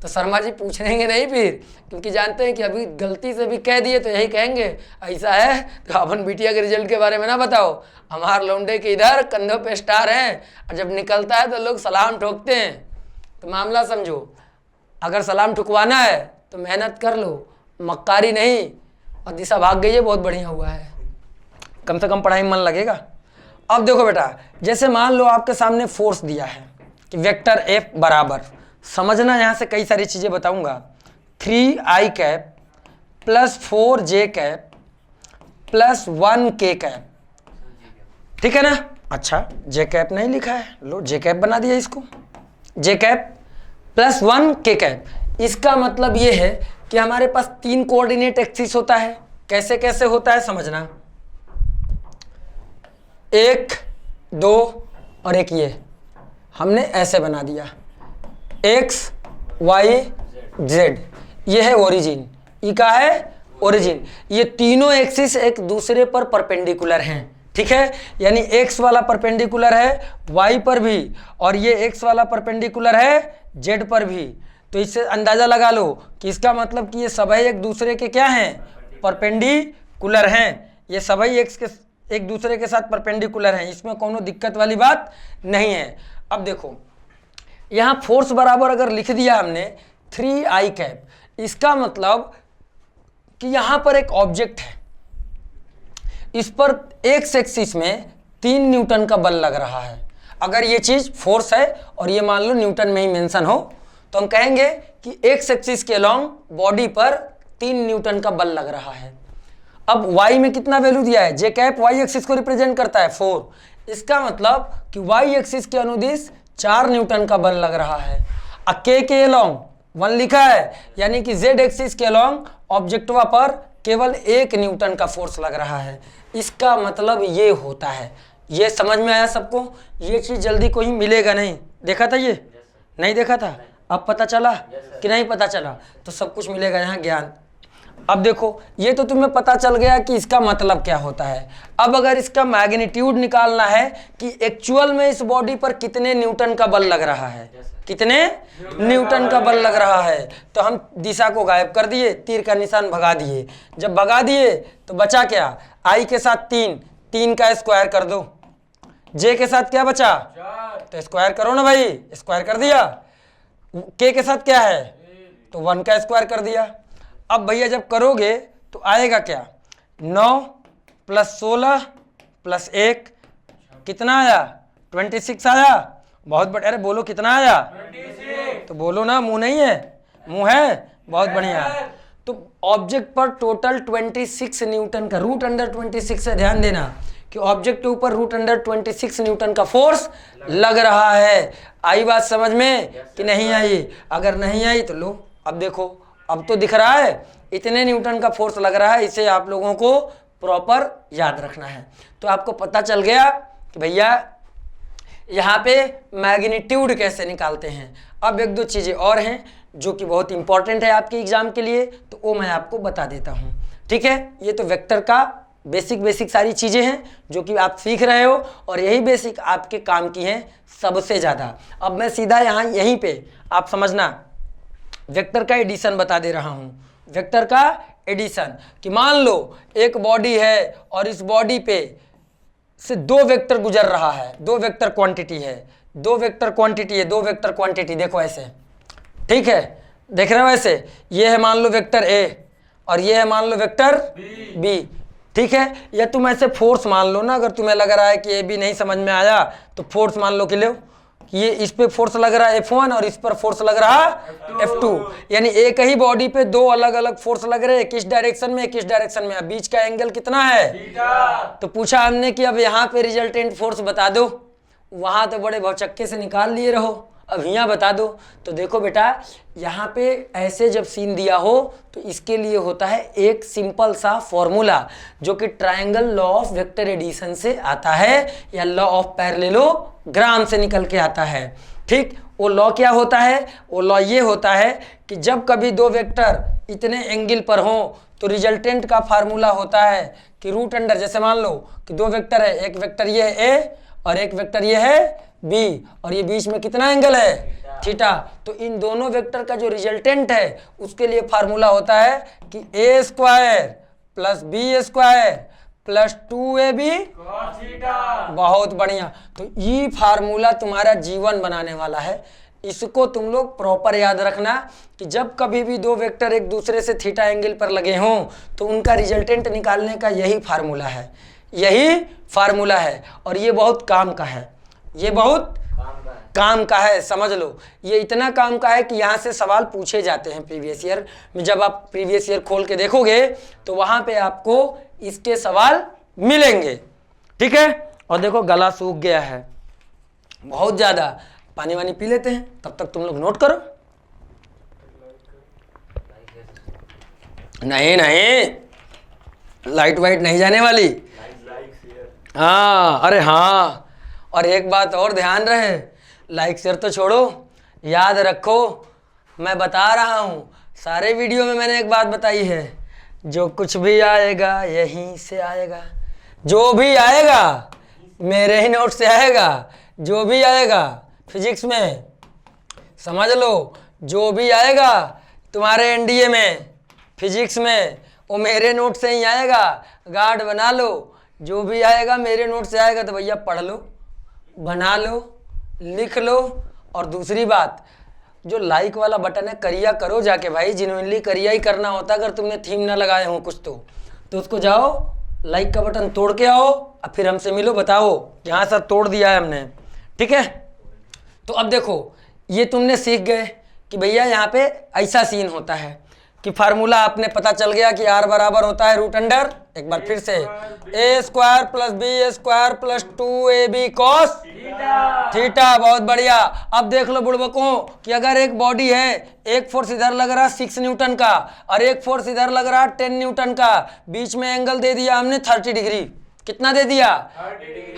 तो शर्मा जी पूछेंगे नहीं फिर, क्योंकि जानते हैं कि अभी गलती से भी कह दिए तो यही कहेंगे ऐसा है तो अपन बिटिया के रिजल्ट के बारे में ना बताओ, हमारे लौंडे के इधर कंधों पे स्टार है, और जब निकलता है तो लोग सलाम ठोकते हैं। तो मामला समझो, अगर सलाम ठुकवाना है तो मेहनत कर लो, मक्कारी नहीं। और दिशा भाग गई है, बहुत बढ़िया हुआ है, कम से कम पढ़ाई में मन लगेगा। अब देखो बेटा, जैसे मान लो आपके सामने फोर्स दिया है कि वेक्टर एफ बराबर, समझना, यहाँ से कई सारी चीज़ें बताऊंगा, 3i cap plus 4j cap plus 1k cap, ठीक है ना। अच्छा जे कैप नहीं लिखा है, लो जे कैप बना दिया इसको, जे कैप प्लस 1k कैप। इसका मतलब ये है कि हमारे पास 3 कोऑर्डिनेट एक्सिस होता है। कैसे कैसे होता है समझना, 1 2 और एक ये हमने ऐसे बना दिया, x y z, ये है ओरिजिन, ये क्या है ओरिजिन। ये तीनों एक्सिस एक दूसरे पर परपेंडिकुलर हैं, ठीक है। यानी x वाला परपेंडिकुलर है y पर भी, और ये x वाला परपेंडिकुलर है z पर भी। तो इससे अंदाजा लगा लो कि इसका मतलब कि ये सभी एक दूसरे के क्या हैं, परपेंडिकुलर हैं। ये सभी एक दूसरे के साथ परपेंडिकुलर हैं, इसमें कोनो दिक्कत वाली बात नहीं है। अब देखो यहाँ फोर्स बराबर अगर लिख दिया हमने 3i कैप, इसका मतलब कि यहाँ पर एक ऑब्जेक्ट है, इस पर एक्स एक्सिस में 3 न्यूटन का बल लग रहा है। अगर ये चीज़ फोर्स है और ये मान लो न्यूटन में ही मेंशन हो, तो हम कहेंगे कि एक्स एक्सिस के अलोंग बॉडी पर 3 न्यूटन का बल लग रहा है। अब y में कितना वैल्यू दिया है, जे कैप y एक्सिस को रिप्रेजेंट करता है 4, इसका मतलब कि y एक्सिस के अनुदिश 4 न्यूटन का बल लग रहा है। k के अलोंग 1 लिखा है, यानी कि z एक्सिस के अलोंग ऑब्जेक्टवा पर केवल 1 न्यूटन का फोर्स लग रहा है। इसका मतलब ये होता है। ये समझ में आया सबको, ये चीज़ जल्दी कोई मिलेगा नहीं। देखा था ये नहीं देखा था, अब पता चला कि नहीं पता चला, तो सब कुछ मिलेगा यहाँ ज्ञान। अब देखो ये तो तुम्हें पता चल गया कि इसका मतलब क्या होता है। अब अगर इसका मैग्नीट्यूड निकालना है कि एक्चुअल में इस बॉडी पर कितने न्यूटन का बल लग रहा है, कितने न्यूटन का बल लग रहा है, तो हम दिशा को गायब कर दिए, तीर का निशान भगा दिए। जब भगा दिए तो बचा क्या, आई के साथ 3 का स्क्वायर कर दो, जे के साथ क्या बचा, तो स्क्वायर करो ना भाई, स्क्वायर कर दिया। के के साथ क्या है, तो 1 का स्क्वायर कर दिया। अब भैया जब करोगे तो आएगा क्या, 9 + 16 + 1 कितना आया, 26 आया। बहुत बढ़िया, अरे बोलो कितना आया, 26। तो बोलो ना, मुंह नहीं है, मुंह है, बहुत बढ़िया। तो ऑब्जेक्ट पर टोटल 26 न्यूटन का, √26 से ध्यान देना कि ऑब्जेक्ट के ऊपर √26 न्यूटन का फोर्स लग रहा है। आई बात समझ में कि नहीं आई? अगर नहीं आई तो लो, अब देखो, अब तो दिख रहा है इतने न्यूटन का फोर्स लग रहा है। इसे आप लोगों को प्रॉपर याद रखना है। तो आपको पता चल गया कि भैया यहाँ पे मैग्नीट्यूड कैसे निकालते हैं। अब 1-2 चीज़ें और हैं जो कि बहुत इंपॉर्टेंट है आपके एग्जाम के लिए, तो वो मैं आपको बता देता हूँ, ठीक है। ये तो वेक्टर का बेसिक सारी चीज़ें हैं जो कि आप सीख रहे हो, और यही बेसिक आपके काम की हैं सबसे ज़्यादा। अब मैं सीधा यहाँ यहीं पे आप समझना वेक्टर का एडिशन बता दे रहा हूँ। वेक्टर का एडिशन। कि मान लो एक बॉडी है और इस बॉडी पे से दो वेक्टर गुजर रहा है, दो वेक्टर क्वांटिटी है, दो वेक्टर क्वांटिटी है, दो वेक्टर क्वांटिटी, देखो ऐसे, ठीक है, देख रहे हो ऐसे, ये है मान लो वेक्टर ए और ये है मान लो वेक्टर बी, ठीक है। या तुम ऐसे फोर्स मान लो ना, अगर तुम्हें लग रहा है कि ए बी नहीं समझ में आया तो फोर्स मान लो कि लो कि ये इस पे फोर्स लग रहा है F1 और इस पर फोर्स लग रहा F2, यानी एक ही बॉडी पे दो अलग अलग फोर्स लग रहे हैं, किस डायरेक्शन में, किस डायरेक्शन में, अब बीच का एंगल कितना है, तो पूछा हमने कि अब यहाँ पे रिजल्टेंट फोर्स बता दो, वहां तो बड़े भौचक्के से निकाल लिए रहो, अब यहाँ बता दो। तो देखो बेटा, यहाँ पे ऐसे जब सीन दिया हो तो इसके लिए होता है एक सिंपल सा फॉर्मूला जो कि triangle law of vector addition से आता है या लॉ ऑफ पैरेललोग्राम से निकल के आता है, ठीक। वो लॉ क्या होता है, वो लॉ ये होता है कि जब कभी दो वेक्टर इतने एंगल पर हों तो रिजल्टेंट का फार्मूला होता है कि रूट अंडर, जैसे मान लो कि दो वेक्टर है, एक वेक्टर ये है ए और एक वेक्टर ये है बी और ये बीच में कितना एंगल है, थीटा, तो इन दोनों वेक्टर का जो रिजल्टेंट है उसके लिए फार्मूला होता है कि A square plus B square plus 2ab, बहुत बढ़िया। तो ये फार्मूला तुम्हारा जीवन बनाने वाला है, इसको तुम लोग प्रॉपर याद रखना कि जब कभी भी दो वेक्टर एक दूसरे से थीटा एंगल पर लगे हों तो उनका रिजल्टेंट निकालने का यही फार्मूला है, यही फार्मूला है। और ये बहुत काम का है, ये बहुत काम का है, समझ लो। ये इतना काम का है कि यहाँ से सवाल पूछे जाते हैं प्रीवियस ईयर में, जब आप प्रीवियस ईयर खोल के देखोगे तो वहाँ पे आपको इसके सवाल मिलेंगे, ठीक है। और देखो गला सूख गया है बहुत ज़्यादा, पानी वानी पी लेते हैं, तब तक तुम लोग नोट करो। नहीं नहीं, लाइट वाइट नहीं जाने वाली, हाँ, अरे हाँ। और एक बात और ध्यान रहे, लाइक शेयर तो छोड़ो, याद रखो मैं बता रहा हूँ, सारे वीडियो में मैंने एक बात बताई है, जो कुछ भी आएगा यहीं से आएगा, जो भी आएगा मेरे ही नोट से आएगा, जो भी आएगा फिजिक्स में समझ लो, जो भी आएगा तुम्हारे एनडीए में फिजिक्स में वो मेरे नोट से ही आएगा, गार्ड बना लो, जो भी आएगा मेरे नोट से आएगा, तो भैया पढ़ लो, बना लो, लिख लो। और दूसरी बात, जो लाइक वाला बटन है करिया करो जाके भाई, जेन्युइनली करिया ही करना होता है, अगर तुमने थीम ना लगाए हो कुछ तो उसको जाओ लाइक का बटन तोड़ के आओ और फिर हमसे मिलो, बताओ यहाँ सर तोड़ दिया है हमने, ठीक है। तो अब देखो ये तुमने सीख गए कि भैया यहाँ पे ऐसा सीन होता है कि फार्मूला आपने पता चल गया कि आर बराबर होता है रूट अंडर, एक बार फिर से, A square plus B square plus 2ab cos theta, बहुत बढ़िया। अब देख लो बुड़बकों कि अगर एक बॉडी है, एक फोर्स इधर लग रहा 6 न्यूटन का और एक फोर्स इधर लग रहा 10 न्यूटन का, बीच में एंगल दे दिया हमने 30 डिग्री, कितना दे दिया,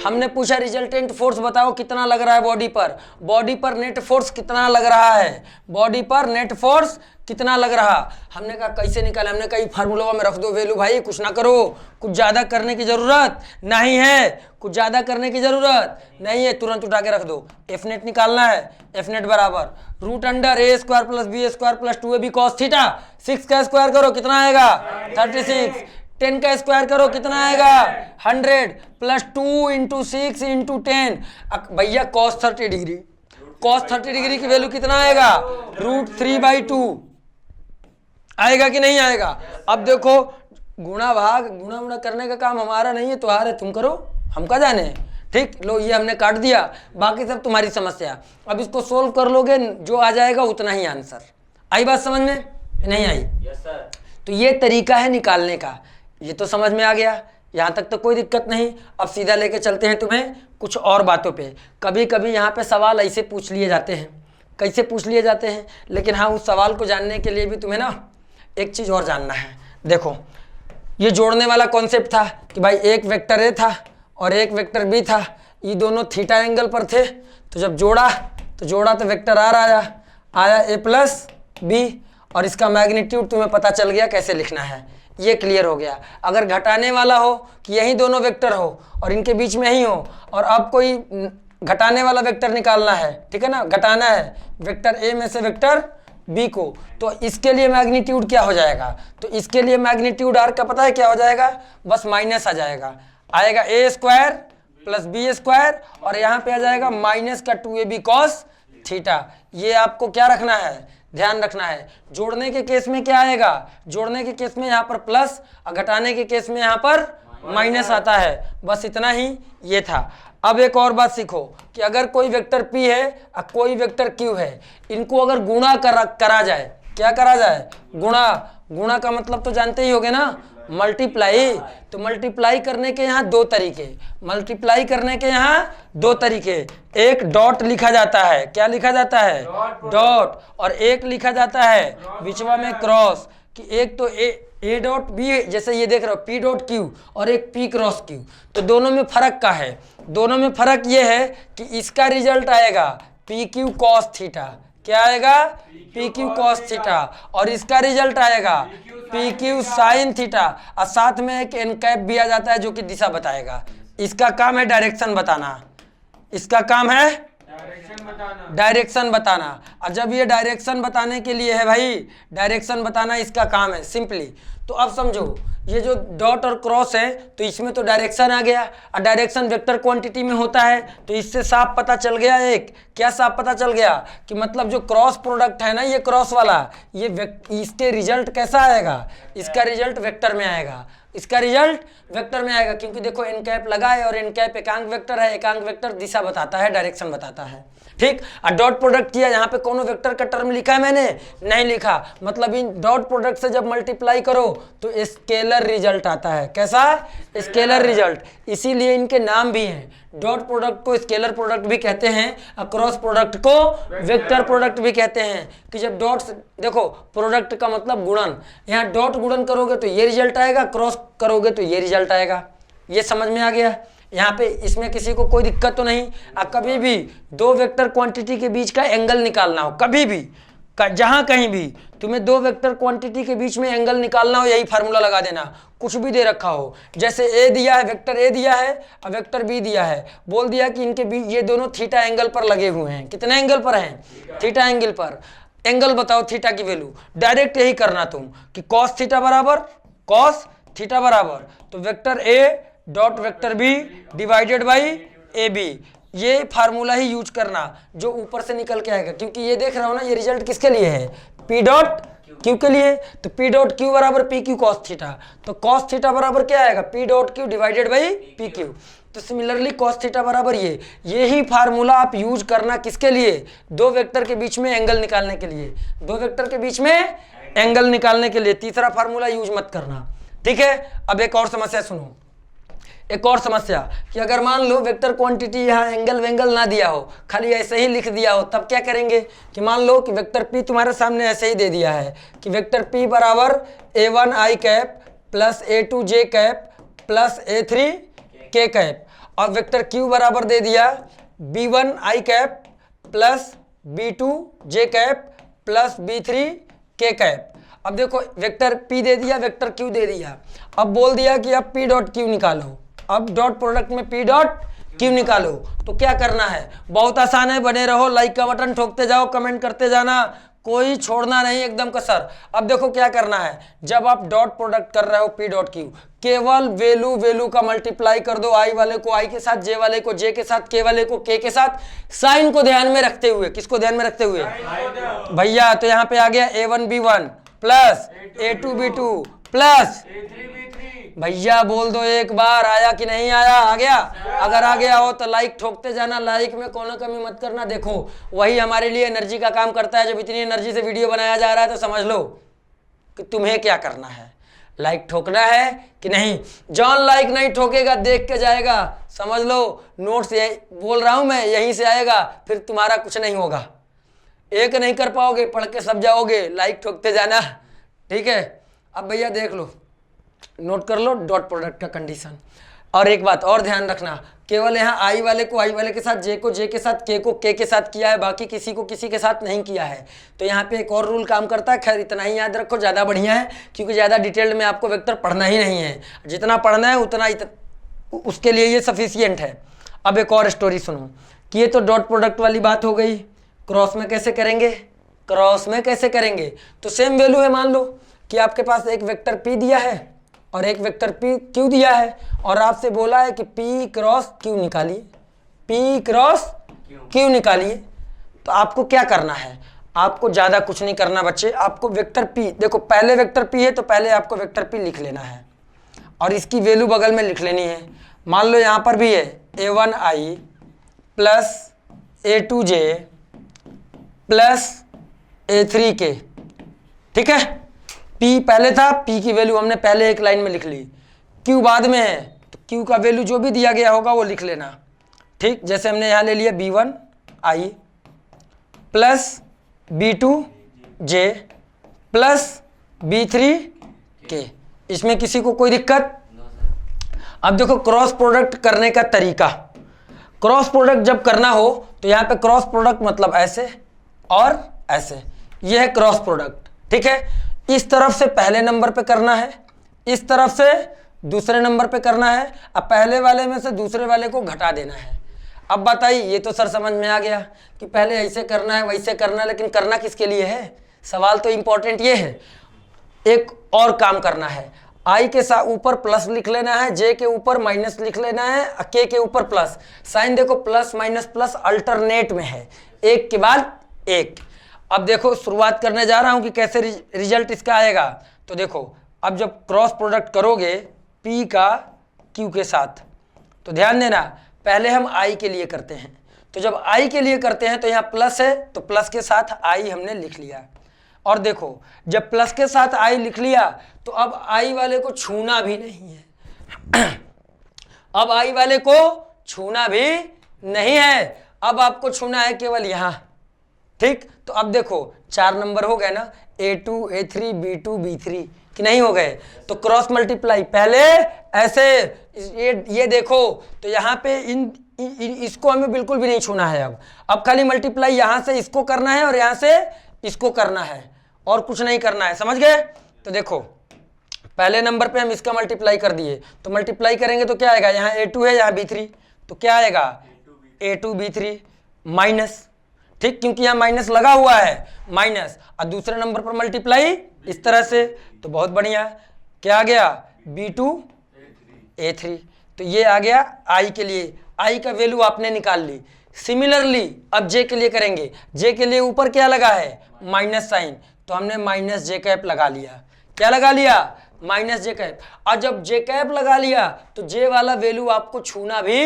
हमने पूछा रिजल्टेंट फोर्स बताओ कितना लग रहा है बॉडी पर नेट फोर्स कितना लग रहा है, बॉडी पर नेट फोर्स कितना लग रहा। हमने कहा कैसे निकाले, हमने कहा फार्मूला में रख दो वैल्यू भाई, कुछ ना करो, कुछ ज़्यादा करने की ज़रूरत नहीं है, कुछ ज़्यादा करने की ज़रूरत नहीं है, तुरंत उठा के रख दो। एफ नेट निकालना है, एफ नेट बराबर root under A square plus B square plus 2ab cos theta, 6 का स्क्वायर करो कितना आएगा 36, 10 का स्क्वायर करो कितना आएगा 100 प्लस 2 इंटू 6 इंटू 10, भैया cos 30 डिग्री, cos 30 डिग्री की वैल्यू कितना आएगा √3/2 आएगा कि नहीं आएगा। अब देखो गुणा भाग गुणा गुणा करने का काम हमारा नहीं है, तुम्हारा, तुम करो, हम का जाने, ठीक। लो ये हमने काट दिया, बाकी सब तुम्हारी समस्या। अब इसको सोल्व कर लोगे, जो आ जाएगा उतना ही आंसर। आई बात समझ में, नहीं आई? Yes sir. तो ये तरीका है निकालने का, ये तो समझ में आ गया, यहाँ तक तो कोई दिक्कत नहीं। अब सीधा लेके चलते हैं तुम्हें कुछ और बातों पे। कभी कभी यहाँ पे सवाल ऐसे पूछ लिए जाते हैं, कैसे पूछ लिए जाते हैं, लेकिन हाँ उस सवाल को जानने के लिए भी तुम्हें ना एक चीज़ और जानना है। देखो ये जोड़ने वाला कॉन्सेप्ट था कि भाई एक वेक्टर ए था और एक वेक्टर बी था, ये दोनों थीटा एंगल पर थे, तो जब जोड़ा तो वेक्टर आर आया ए प्लस बी, और इसका मैग्नीट्यूड तुम्हें पता चल गया कैसे लिखना है, ये क्लियर हो गया। अगर घटाने वाला हो कि यही दोनों वेक्टर हो और इनके बीच में ही हो, और अब कोई घटाने वाला वेक्टर निकालना है, ठीक है ना, घटाना है वेक्टर ए में से वेक्टर बी को, तो इसके लिए मैग्नीट्यूड क्या हो जाएगा, तो इसके लिए मैग्नीट्यूड आर का पता है क्या हो जाएगा, बस माइनस आ जाएगा, आएगा ए स्क्वायर प्लस बी स्क्वायर और यहाँ पे आ जाएगा माइनस का 2ab cos थीटा। ये आपको क्या रखना है, ध्यान रखना है। जोड़ने के केस में क्या आएगा, जोड़ने के केस में यहाँ पर प्लस और घटाने के केस में यहाँ पर माइनस आता है, बस इतना ही ये था। अब एक और बात सीखो कि अगर कोई वेक्टर p है और कोई वेक्टर q है, इनको अगर गुणा करा जाए, क्या करा जाए, गुणा। गुणा का मतलब तो जानते ही होगे ना, मल्टीप्लाई। तो मल्टीप्लाई करने के यहाँ दो तरीके, मल्टीप्लाई करने के यहाँ दो तरीके, एक डॉट लिखा जाता है, क्या लिखा जाता है, डॉट, और एक लिखा जाता है बीचवा में क्रॉस, कि एक तो ए डॉट बी, जैसे ये देख रहे हो पी डॉट क्यू और एक पी क्रॉस क्यू, तो दोनों में फर्क का है, दोनों में फर्क ये है कि इसका रिजल्ट आएगा पी क्यू कॉस थीटा, क्या आएगा, पी क्यू कॉस थीटा, और इसका रिजल्ट आएगा पी क्यू साइन थीटा, और साथ में एक एन कैप भी आ जाता है जो कि दिशा बताएगा। इसका काम है डायरेक्शन बताना, इसका काम है डायरेक्शन बताना। और जब ये डायरेक्शन बताने के लिए है भाई, डायरेक्शन बताना इसका काम है सिंपली। तो अब समझो, ये जो डॉट और क्रॉस है तो इसमें तो डायरेक्शन आ गया, और डायरेक्शन वेक्टर क्वांटिटी में होता है, तो इससे साफ पता चल गया, एक क्या साफ पता चल गया कि मतलब जो क्रॉस प्रोडक्ट है ना, ये क्रॉस वाला, ये इसके रिजल्ट कैसा आएगा, इसका रिजल्ट वेक्टर में आएगा, इसका रिजल्ट वेक्टर में आएगा, क्योंकि देखो एन कैप लगा है और एन कैप एकांक वेक्टर है, एकांक वेक्टर दिशा बताता है, डायरेक्शन बताता है, ठीक। और डॉट प्रोडक्ट किया, यहाँ पे कोनो वेक्टर का टर्म लिखा है मैंने, नहीं लिखा, मतलब इन डॉट प्रोडक्ट से जब मल्टीप्लाई करो तो स्केलर रिजल्ट आता है, कैसा, स्केलर रिजल्ट, इसीलिए इनके नाम भी हैं, डॉट प्रोडक्ट को स्केलर प्रोडक्ट भी कहते हैं और क्रॉस प्रोडक्ट को वेक्टर प्रोडक्ट भी कहते हैं। कि जब डॉट, देखो प्रोडक्ट का मतलब गुणन, यहाँ डॉट गुणन करोगे तो ये रिजल्ट आएगा, क्रॉस करोगे तो ये रिजल्ट आएगा, ये समझ में आ गया। यहाँ पे इसमें किसी को कोई दिक्कत तो नहीं। कभी भी दो वेक्टर क्वांटिटी के बीच का एंगल निकालना हो, कभी भी जहाँ कहीं भी तुम्हें दो वेक्टर क्वांटिटी के बीच में एंगल निकालना हो, यही फार्मूला लगा देना, कुछ भी दे रखा हो, जैसे ए दिया है, वेक्टर ए दिया है और वेक्टर बी दिया है, बोल दिया कि इनके बीच ये दोनों थीटा एंगल पर लगे हुए हैं, कितने एंगल पर हैं, थीटा एंगल पर, एंगल बताओ थीटा की वैल्यू, डायरेक्ट यही करना तुम कि कॉस थीटा बराबर, कॉस थीटा बराबर, तो vector A dot vector B divided by A B, ये फार्मूला ही यूज करना जो ऊपर से निकल के आएगा, क्योंकि ये देख रहा हो ना, ये रिजल्ट किसके लिए है, पी डॉट क्यू के लिए, तो पी डॉट क्यू बराबर पी क्यू कॉस थीटा, तो कॉस थीटा बराबर क्या आएगा, P dot Q divided by P Q. तो सिमिलरली कॉस थीटा बराबर ये ही फार्मूला आप यूज करना किसके लिए, दो वेक्टर के बीच में एंगल निकालने के लिए, दो वेक्टर के बीच में एंगल निकालने के लिए, तीसरा फार्मूला यूज मत करना, ठीक है। अब एक और समस्या सुनो, एक और समस्या कि अगर मान लो वेक्टर क्वांटिटी यहाँ एंगल वेंगल ना दिया हो, खाली ऐसे ही लिख दिया हो, तब क्या करेंगे कि मान लो कि वेक्टर p तुम्हारे सामने ऐसे ही दे दिया है कि वेक्टर p बराबर a1 i cap plus a2 j cap plus a3 k cap, और वेक्टर q बराबर दे दिया b1 i cap plus b2 j cap plus b3 k cap. अब देखो वेक्टर p दे दिया, वेक्टर q दे दिया, अब बोल दिया कि अब p डॉट q निकालो, अब डॉट प्रोडक्ट में p डॉट q निकालो। तो क्या करना है, बहुत आसान है, बने रहो, लाइक का बटन ठोकते जाओ, कमेंट करते जाना, कोई छोड़ना नहीं, एकदम कसर। अब देखो क्या करना है, जब आप डॉट प्रोडक्ट कर रहे हो p डॉट q, केवल वैल्यू का मल्टीप्लाई कर दो, i वाले को i के साथ, j वाले को j के साथ, k वाले को k के साथ, साइन को ध्यान में रखते हुए, किसको ध्यान में रखते हुए भैया, तो यहाँ पे आ गया a1 b1 plus a2 b2 plus भैया बोल दो एक बार, आया कि नहीं आया, आ गया, अगर आ गया हो तो लाइक ठोकते जाना, लाइक में कोनो कमी मत करना। देखो वही हमारे लिए एनर्जी का काम करता है, जब इतनी एनर्जी से वीडियो बनाया जा रहा है तो समझ लो कि तुम्हें क्या करना है, लाइक ठोकना है कि नहीं। जॉन लाइक नहीं ठोकेगा देख के जाएगा, समझ लो नोट्स यही बोल रहा हूं मैं, यहीं से आएगा, फिर तुम्हारा कुछ नहीं होगा, एक नहीं कर पाओगे, पढ़ के सब जाओगे, लाइक ठोकते जाना, ठीक है। अब भैया देख लो, नोट कर लो डॉट प्रोडक्ट का कंडीशन। और एक बात और ध्यान रखना, केवल यहाँ आई वाले को आई वाले के साथ, जे को जे के साथ, के को के साथ किया है, बाकी किसी को किसी के साथ नहीं किया है। तो यहाँ पे एक और रूल काम करता है, खैर इतना ही याद रखो, ज़्यादा बढ़िया है, क्योंकि ज़्यादा डिटेल्ड में आपको वेक्टर पढ़ना ही नहीं है, जितना पढ़ना है उतना उसके लिए ये सफिशियंट है। अब एक और स्टोरी सुनो कि ये तो डॉट प्रोडक्ट वाली बात हो गई, क्रॉस में कैसे करेंगे, क्रॉस में कैसे करेंगे? तो सेम वैल्यू है, मान लो कि आपके पास एक वेक्टर p दिया है और एक वेक्टर q दिया है और आपसे बोला है कि p क्रॉस q निकालिए, p क्रॉस q निकालिए। तो आपको क्या करना है? आपको ज़्यादा कुछ नहीं करना बच्चे, आपको वेक्टर p, देखो पहले वेक्टर p है तो पहले आपको वेक्टर p लिख लेना है और इसकी वैल्यू बगल में लिख लेनी है। मान लो यहाँ पर भी है a1i plus a2j plus a3k, ठीक है। p पहले था, p की वैल्यू हमने पहले एक लाइन में लिख ली, q बाद में है तो q का वैल्यू जो भी दिया गया होगा वो लिख लेना, ठीक। जैसे हमने यहाँ ले लिया b1i plus b2j plus b3k, इसमें किसी को कोई दिक्कत? अब देखो क्रॉस प्रोडक्ट करने का तरीका, क्रॉस प्रोडक्ट जब करना हो तो यहाँ पे क्रॉस प्रोडक्ट मतलब ऐसे और ऐसे, ये है क्रॉस प्रोडक्ट, ठीक है। इस तरफ से पहले नंबर पे करना है, इस तरफ से दूसरे नंबर पे करना है, अब पहले वाले में से दूसरे वाले को घटा देना है। अब बताइए, ये तो सर समझ में आ गया कि पहले ऐसे करना है वैसे करना है, लेकिन करना किसके लिए है? सवाल तो इंपॉर्टेंट ये है। एक और काम करना है, आई के साथ ऊपर प्लस लिख लेना है, जे के ऊपर माइनस लिख लेना है, के ऊपर प्लस। साइन देखो प्लस माइनस प्लस अल्टरनेट में है, एक के बाद एक। अब देखो शुरुआत करने जा रहा हूं कि कैसे रिजल्ट इसका आएगा। तो देखो अब जब क्रॉस प्रोडक्ट करोगे p का q के साथ, तो ध्यान देना पहले हम i के लिए करते हैं। तो जब i के लिए करते हैं तो यहाँ प्लस है तो प्लस के साथ i हमने लिख लिया। और देखो जब प्लस के साथ i लिख लिया तो अब i वाले को छूना भी नहीं है अब i वाले को छूना भी नहीं है, अब आपको छूना है केवल यहाँ, ठीक। तो अब देखो 4 नंबर हो गए ना, a2 a3 b2 b3 कि नहीं हो गए? तो क्रॉस मल्टीप्लाई पहले ऐसे, ये देखो तो यहाँ पे इसको हमें बिल्कुल भी नहीं छूना है। अब खाली मल्टीप्लाई यहाँ से इसको करना है और यहाँ से इसको करना है और कुछ नहीं करना है, समझ गए? तो देखो पहले नंबर पे हम इसका मल्टीप्लाई कर दिए, तो मल्टीप्लाई करेंगे तो क्या आएगा? यहाँ a2 है, यहाँ b3, तो क्या आएगा? a2 b3 माइनस, ठीक, क्योंकि यहाँ माइनस लगा हुआ है, माइनस। और दूसरे नंबर पर मल्टीप्लाई इस तरह से, तो बहुत बढ़िया, क्या आ गया? b2 a3। तो ये आ गया i के लिए, i का वैल्यू आपने निकाल ली। सिमिलरली अब j के लिए करेंगे, j के लिए ऊपर क्या लगा है? माइनस साइन, तो हमने माइनस जे कैप लगा लिया। क्या लगा लिया? माइनस जे कैप। और जब जे कैप लगा लिया तो जे वाला वैल्यू आपको छूना भी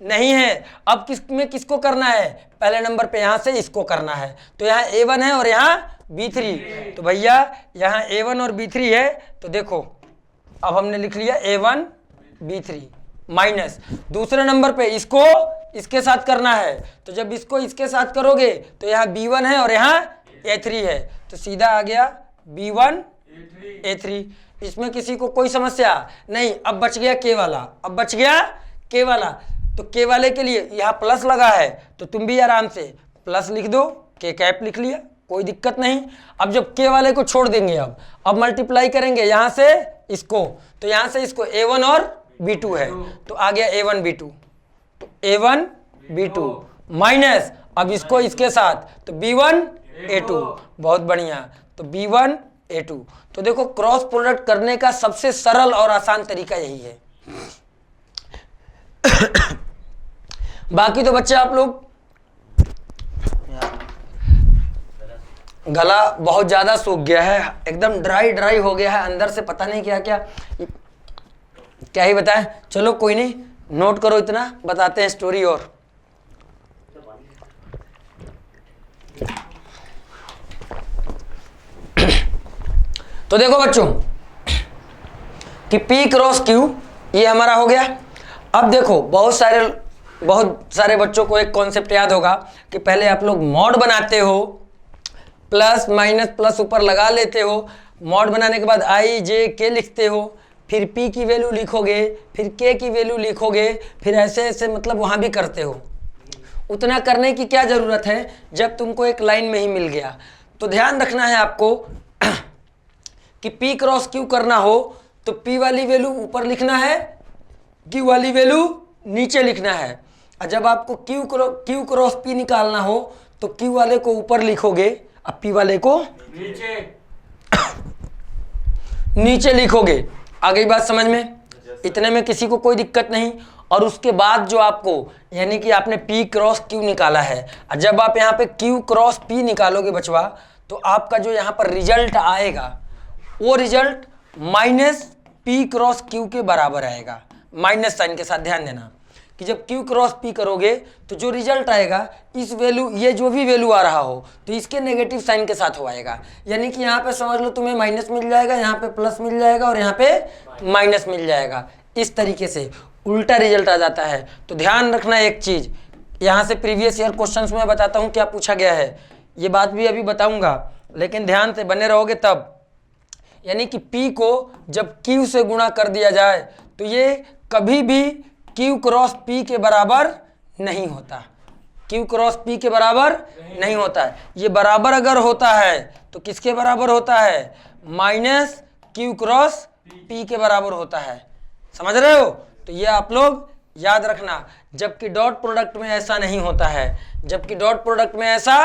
नहीं है। अब किसको करना है? पहले नंबर पे यहाँ से इसको करना है, तो यहाँ a1 है और यहाँ b3, तो भैया यहाँ a1 और b3 है, तो देखो अब हमने लिख लिया a1 b3 माइनस। दूसरे नंबर पे इसको इसके साथ करना है, तो जब इसको इसके साथ करोगे तो यहाँ b1 है और यहाँ a3 है, तो सीधा आ गया b1 a3। इसमें किसी को कोई समस्या नहीं। अब बच गया के वाला, अब बच गया के वाला, तो के वाले के लिए यहाँ प्लस लगा है, तो तुम भी आराम से प्लस लिख दो, के कैप लिख लिया, कोई दिक्कत नहीं। अब जब के वाले को छोड़ देंगे, अब मल्टीप्लाई करेंगे यहाँ से इसको, तो यहाँ से इसको a1 और b2 है, तो आ गया a1 b2, तो a1 b2 माइनस, अब इसको इसके साथ, तो b1 a2, बहुत बढ़िया, तो b1 a2। तो देखो क्रॉस प्रोडक्ट करने का सबसे सरल और आसान तरीका यही है। बाकी तो बच्चे आप लोग, गला बहुत ज्यादा सूख गया है, एकदम ड्राई हो गया है अंदर से, पता नहीं क्या क्या क्या ही बताएं। चलो कोई नहीं, नोट करो इतना, बताते हैं स्टोरी। और तो देखो बच्चों कि P क्रॉस Q ये हमारा हो गया। अब देखो बहुत सारे बच्चों को एक कॉन्सेप्ट याद होगा कि पहले आप लोग मॉड बनाते हो, प्लस माइनस प्लस ऊपर लगा लेते हो, मॉड बनाने के बाद i j k लिखते हो, फिर P की वैल्यू लिखोगे, फिर K की वैल्यू लिखोगे, फिर ऐसे ऐसे मतलब वहाँ भी करते हो। उतना करने की क्या ज़रूरत है जब तुमको एक लाइन में ही मिल गया। तो ध्यान रखना है आपको कि P क्रॉस Q करना हो तो P वाली वैल्यू ऊपर लिखना है, Q वाली वैल्यू नीचे लिखना है। और जब आपको Q क्रॉस P निकालना हो तो Q वाले को ऊपर लिखोगे अब पी वाले को नीचे। नीचे लिखोगे। आ गई बात समझ में? इतने में किसी को कोई दिक्कत नहीं। और उसके बाद जो आपको यानी कि आपने P क्रॉस Q निकाला है, और जब आप यहाँ पे Q क्रॉस P निकालोगे बचवा, तो आपका जो यहाँ पर रिजल्ट आएगा वो result minus P cross Q के बराबर आएगा, माइनस साइन के साथ। ध्यान देना कि जब Q क्रॉस P करोगे तो जो रिजल्ट आएगा, इस वैल्यू, ये जो भी वैल्यू आ रहा हो तो इसके नेगेटिव साइन के साथ हो आएगा। यानी कि यहाँ पे समझ लो तुम्हें माइनस मिल जाएगा, यहाँ पे प्लस मिल जाएगा और यहाँ पे माइनस मिल जाएगा। इस तरीके से उल्टा रिजल्ट आ जाता है। तो ध्यान रखना एक चीज़, यहाँ से प्रीवियस ईयर क्वेश्चंस में बताता हूँ क्या पूछा गया है, ये बात भी अभी बताऊँगा, लेकिन ध्यान से बने रहोगे तब। यानी कि P को जब Q से गुणा कर दिया जाए तो ये कभी भी Q क्रॉस P के बराबर नहीं होता। Q क्रॉस P के बराबर नहीं होता है। ये बराबर अगर होता है तो किसके बराबर होता है? माइनस Q क्रॉस P के बराबर होता है। समझ रहे हो? तो ये आप लोग याद रखना। जबकि डॉट प्रोडक्ट में ऐसा नहीं होता है, जबकि डॉट प्रोडक्ट में ऐसा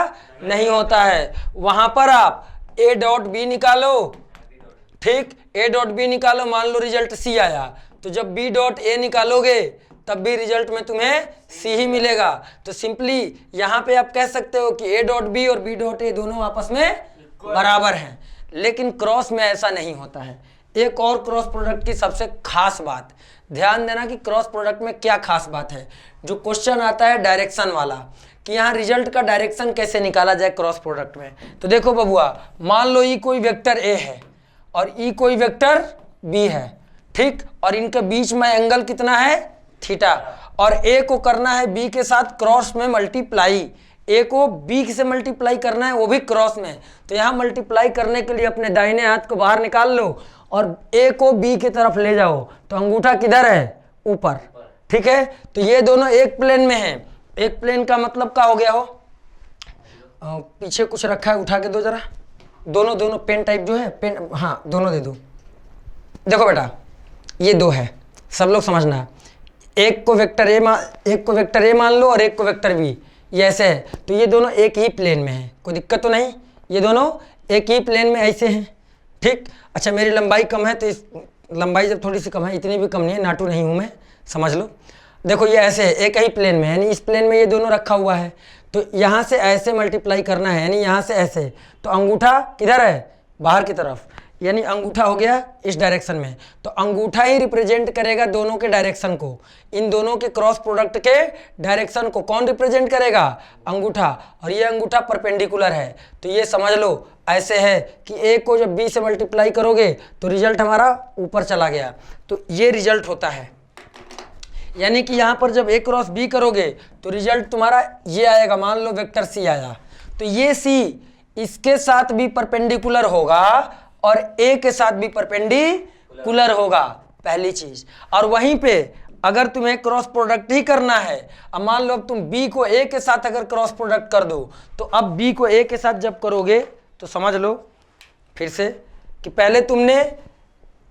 नहीं होता है। वहां पर आप A डॉट B निकालो, ठीक, A डॉट B निकालो, मान लो रिजल्ट C आया, तो जब B डॉट A निकालोगे तब भी रिजल्ट में तुम्हें C ही मिलेगा। तो सिंपली यहाँ पे आप कह सकते हो कि A डॉट B और B डॉट A दोनों आपस में बराबर हैं। लेकिन क्रॉस में ऐसा नहीं होता है। एक और क्रॉस प्रोडक्ट की सबसे खास बात, ध्यान देना कि क्रॉस प्रोडक्ट में क्या खास बात है। जो क्वेश्चन आता है डायरेक्शन वाला, कि यहाँ रिजल्ट का डायरेक्शन कैसे निकाला जाए क्रॉस प्रोडक्ट में। तो देखो बबुआ, मान लो ई कोई वेक्टर A है और ई कोई वेक्टर B है, ठीक, और इनके बीच में एंगल कितना है? थीटा। और A को करना है B के साथ क्रॉस में मल्टीप्लाई, A को B से मल्टीप्लाई करना है, वो भी क्रॉस में। तो यहाँ मल्टीप्लाई करने के लिए अपने दाहिने हाथ को बाहर निकाल लो और A को B की तरफ ले जाओ, तो अंगूठा किधर है? ऊपर, ठीक है। तो ये दोनों एक प्लेन में हैं। एक प्लेन का मतलब क्या हो गया हो? पीछे कुछ रखा है, उठा के दो जरा। दोनों पेन टाइप जो है, पेन, हाँ दोनों दे दो। देखो बेटा, ये दो है, सब लोग समझना। एक को वेक्टर A मान लो और एक को वेक्टर B, ये ऐसे है। तो ये दोनों एक ही प्लेन में है, कोई दिक्कत तो नहीं। ये दोनों एक ही प्लेन में ऐसे हैं, ठीक। अच्छा, मेरी लंबाई कम है तो इस लंबाई जब थोड़ी सी कम है, इतनी भी कम नहीं है, नाटू नहीं हूँ मैं, समझ लो। देखो ये ऐसे है, एक ही प्लेन में, यानी इस प्लेन में ये दोनों रखा हुआ है। तो यहाँ से ऐसे मल्टीप्लाई करना है, यानी यहाँ से ऐसे, तो अंगूठा किधर है? बाहर की तरफ, यानी अंगूठा हो गया इस डायरेक्शन में। तो अंगूठा ही रिप्रेजेंट करेगा दोनों के डायरेक्शन को। इन दोनों के क्रॉस प्रोडक्ट के डायरेक्शन को कौन रिप्रेजेंट करेगा? अंगूठा। और ये अंगूठा परपेंडिकुलर है, तो ये समझ लो ऐसे है कि A को जब B से मल्टीप्लाई करोगे तो रिजल्ट हमारा ऊपर चला गया। तो ये रिजल्ट होता है। यानी कि यहाँ पर जब A क्रॉस B करोगे तो रिजल्ट तुम्हारा ये आएगा। मान लो वेक्टर C आया, तो ये C इसके साथ भी परपेंडिकुलर होगा और A के साथ भी परपेंडिकुलर होगा, पहली चीज। और वहीं पे अगर तुम्हें क्रॉस प्रोडक्ट ही करना है, अब मान लो अब तुम B को A के साथ अगर क्रॉस प्रोडक्ट कर दो, तो अब B को A के साथ जब करोगे तो समझ लो फिर से कि पहले तुमने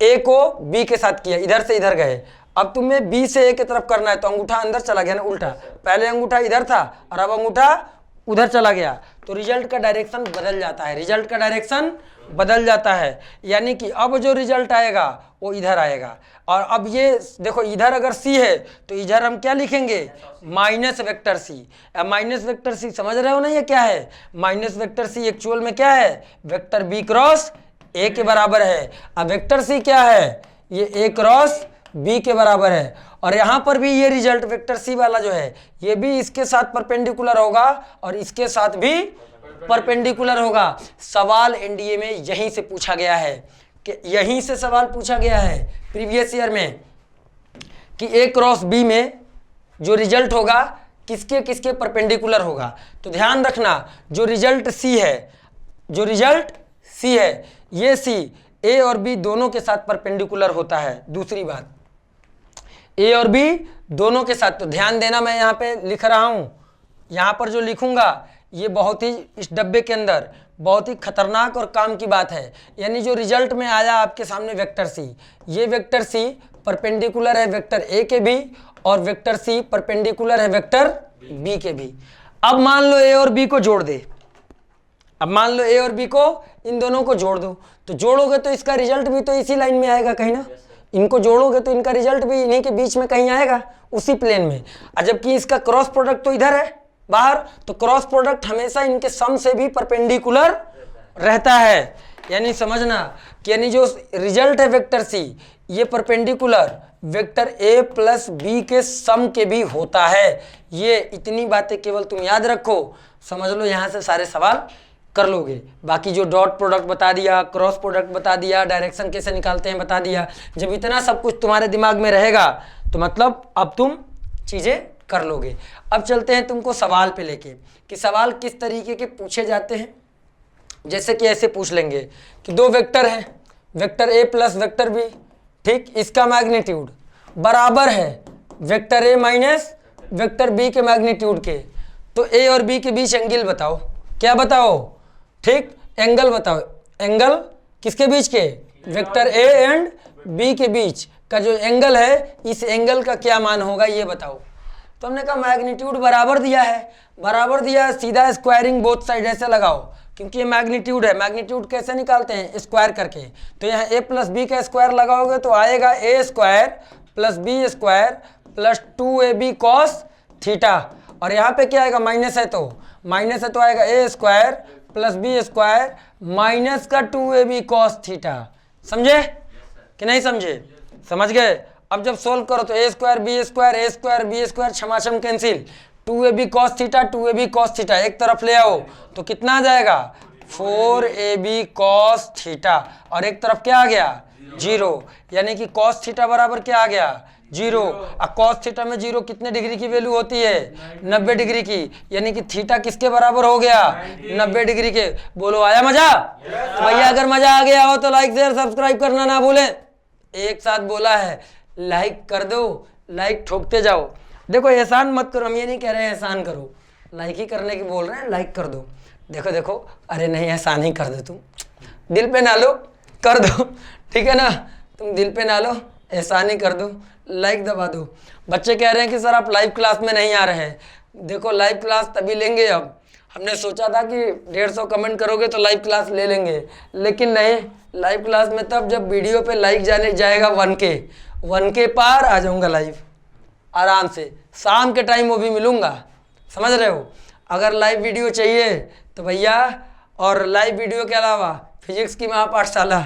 A को B के साथ किया, इधर से इधर गए। अब तुम्हें B से A की तरफ करना है तो अंगूठा अंदर चला गया ना, उल्टा। पहले अंगूठा इधर था और अब अंगूठा उधर चला गया, तो रिजल्ट का डायरेक्शन बदल जाता है। रिजल्ट का डायरेक्शन बदल जाता है, यानी कि अब जो रिजल्ट आएगा वो इधर आएगा। और अब ये देखो, इधर अगर C है तो इधर हम क्या लिखेंगे? Minus vector C। अब माइनस वेक्टर C समझ रहे हो ना, ये क्या है? माइनस वेक्टर C एक्चुअल में क्या है? वेक्टर B क्रॉस A के बराबर है। अब वेक्टर C क्या है? ये A क्रॉस B के बराबर है। और यहाँ पर भी ये रिजल्ट वेक्टर C वाला जो है, ये भी इसके साथ परपेंडिकुलर होगा और इसके साथ भी परपेंडिकुलर होगा। सवाल एनडीए में यहीं से पूछा गया है, कि यहीं से सवाल पूछा गया है प्रीवियस ईयर में कि A क्रॉस B में जो रिजल्ट होगा किसके किसके परपेंडिकुलर होगा। तो ध्यान रखना, जो रिजल्ट C है, ये C A और B दोनों के साथ परपेंडिकुलर होता है। दूसरी बात, A और B दोनों के साथ। तो ध्यान देना, मैं यहाँ पे लिख रहा हूँ, यहाँ पर जो लिखूंगा ये बहुत ही इस डब्बे के अंदर बहुत ही खतरनाक और काम की बात है। यानी जो रिजल्ट में आया आपके सामने वेक्टर C, ये वेक्टर C परपेंडिकुलर है वेक्टर A के भी और वेक्टर C परपेंडिकुलर है वेक्टर B के भी। अब मान लो A और B को जोड़ दे, अब मान लो ए और बी को इन दोनों को जोड़ दो, तो जोड़ोगे तो इसका रिजल्ट भी तो इसी लाइन में आएगा कहीं ना, इनको जोड़ोगे तो इनका रिजल्ट भी इन्हीं के बीच में कहीं आएगा, उसी प्लेन में। और जबकि इसका क्रॉस प्रोडक्ट तो इधर है बाहर, तो क्रॉस प्रोडक्ट हमेशा इनके सम से भी परपेंडिकुलर रहता है। यानी समझना कि यानी जो रिजल्ट है वेक्टर सी, ये perpendicular vector A plus B के सम के भी होता है। ये इतनी बातें केवल तुम याद रखो, समझ लो, यहाँ से सारे सवाल कर लोगे। बाकी जो डॉट प्रोडक्ट बता दिया, क्रॉस प्रोडक्ट बता दिया, डायरेक्शन कैसे निकालते हैं बता दिया, जब इतना सब कुछ तुम्हारे दिमाग में रहेगा तो मतलब अब तुम चीज़ें कर लोगे। अब चलते हैं तुमको सवाल पे लेके कि सवाल किस तरीके के पूछे जाते हैं। जैसे कि ऐसे पूछ लेंगे कि दो वेक्टर हैं, vector A plus vector B, ठीक, इसका मैग्नीट्यूड बराबर है vector A minus vector B के मैग्नीट्यूड के, तो ए और बी के बीच एंगल बताओ। क्या बताओ? ठीक, एंगल बताओ। एंगल किसके बीच के? वेक्टर ए एंड बी के बीच का जो एंगल है, इस एंगल का क्या मान होगा ये बताओ। तो हमने कहा मैग्नीट्यूड बराबर दिया है, बराबर दिया है, सीधा स्क्वायरिंग बोथ साइड ऐसे लगाओ, क्योंकि ये मैग्नीट्यूड है। मैग्नीट्यूड कैसे निकालते हैं? स्क्वायर करके। तो यहाँ a प्लस बी का स्क्वायर लगाओगे तो आएगा a square plus B square plus 2ab cos theta, और यहाँ पे क्या आएगा? माइनस है तो आएगा a square plus B square minus का 2ab कॉस थीटा। समझे कि नहीं समझे? समझ गए। अब जब सोल्व करो तो a स्क्वायर बी स्क्वायर क्षमाशम cancel, 2ab cos theta 2ab cos theta एक तरफ ले आओ तो कितना आ जाएगा? 4ab cos थीटा, और एक तरफ क्या आ गया? 0, यानी कि cos थीटा बराबर क्या आ गया? 0। अब cos थीटा में 0 कितने डिग्री की वैल्यू होती है? 90 डिग्री की, यानी कि थीटा किसके बराबर हो गया? 90 डिग्री के। बोलो आया मजा? तो भैया अगर मजा आ गया हो तो लाइक शेयर सब्सक्राइब करना ना भूलें। एक साथ बोला है, लाइक कर दो, लाइक ठोकते जाओ। देखो एहसान मत करो, हम ये नहीं कह रहे हैं एहसान करो, लाइक ही करने की बोल रहे हैं, लाइक कर दो। देखो देखो, अरे नहीं एहसान ही कर दो, तुम दिल पे ना लो, कर दो, ठीक है ना, तुम दिल पे ना लो, एहसान ही कर दो, लाइक दबा दो। बच्चे कह रहे हैं कि सर आप लाइव क्लास में नहीं आ रहे हैं। देखो लाइव क्लास तभी लेंगे, अब हमने सोचा था कि 150 कमेंट करोगे तो लाइव क्लास ले लेंगे, लेकिन नहीं, लाइव क्लास में तब जब वीडियो पे लाइक जाने जाएगा 1K पार आ जाऊंगा लाइव आराम से, शाम के टाइम वो भी मिलूंगा, समझ रहे हो। अगर लाइव वीडियो चाहिए तो भैया, और लाइव वीडियो के अलावा फिजिक्स की महापाठशाला,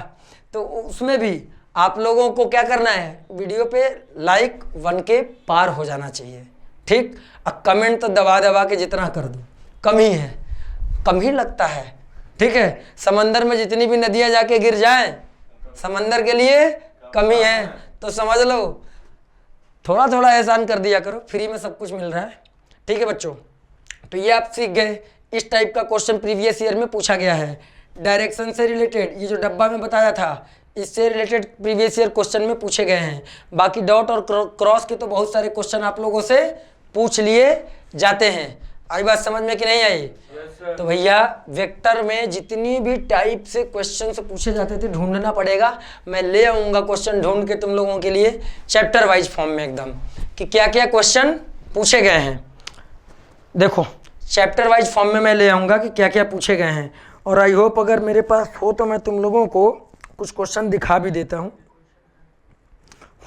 तो उसमें भी आप लोगों को क्या करना है? वीडियो पे लाइक 1K पार हो जाना चाहिए, ठीक। अब कमेंट तो दबा दबा के जितना कर दो कम ही है, कम ही लगता है, ठीक है। समंदर में जितनी भी नदियां जाके गिर जाएं, समंदर के लिए कम ही है, तो समझ लो थोड़ा थोड़ा एहसान कर दिया करो, फ्री में सब कुछ मिल रहा है, ठीक है बच्चों। तो ये आप सीख गए, इस टाइप का क्वेश्चन प्रीवियस ईयर में पूछा गया है। डायरेक्शन से रिलेटेड ये जो डब्बा में बताया था, इससे रिलेटेड प्रीवियस ईयर क्वेश्चन में पूछे गए हैं। बाकी डॉट और क्रॉस के तो बहुत सारे क्वेश्चन आप लोगों से पूछ लिए जाते हैं। आई बात समझ में कि नहीं आई? yes, तो भैया वेक्टर में जितनी भी टाइप से क्वेश्चन से पूछे जाते थे ढूंढना पड़ेगा, मैं ले आऊँगा क्वेश्चन ढूंढ के तुम लोगों के लिए चैप्टर वाइज फॉर्म में एकदम, कि क्या क्या क्वेश्चन पूछे गए हैं। देखो चैप्टर वाइज फॉर्म में मैं ले आऊँगा कि क्या क्या पूछे गए हैं, और आई होप अगर मेरे पास हो तो मैं तुम लोगों को कुछ क्वेश्चन दिखा भी देता हूँ।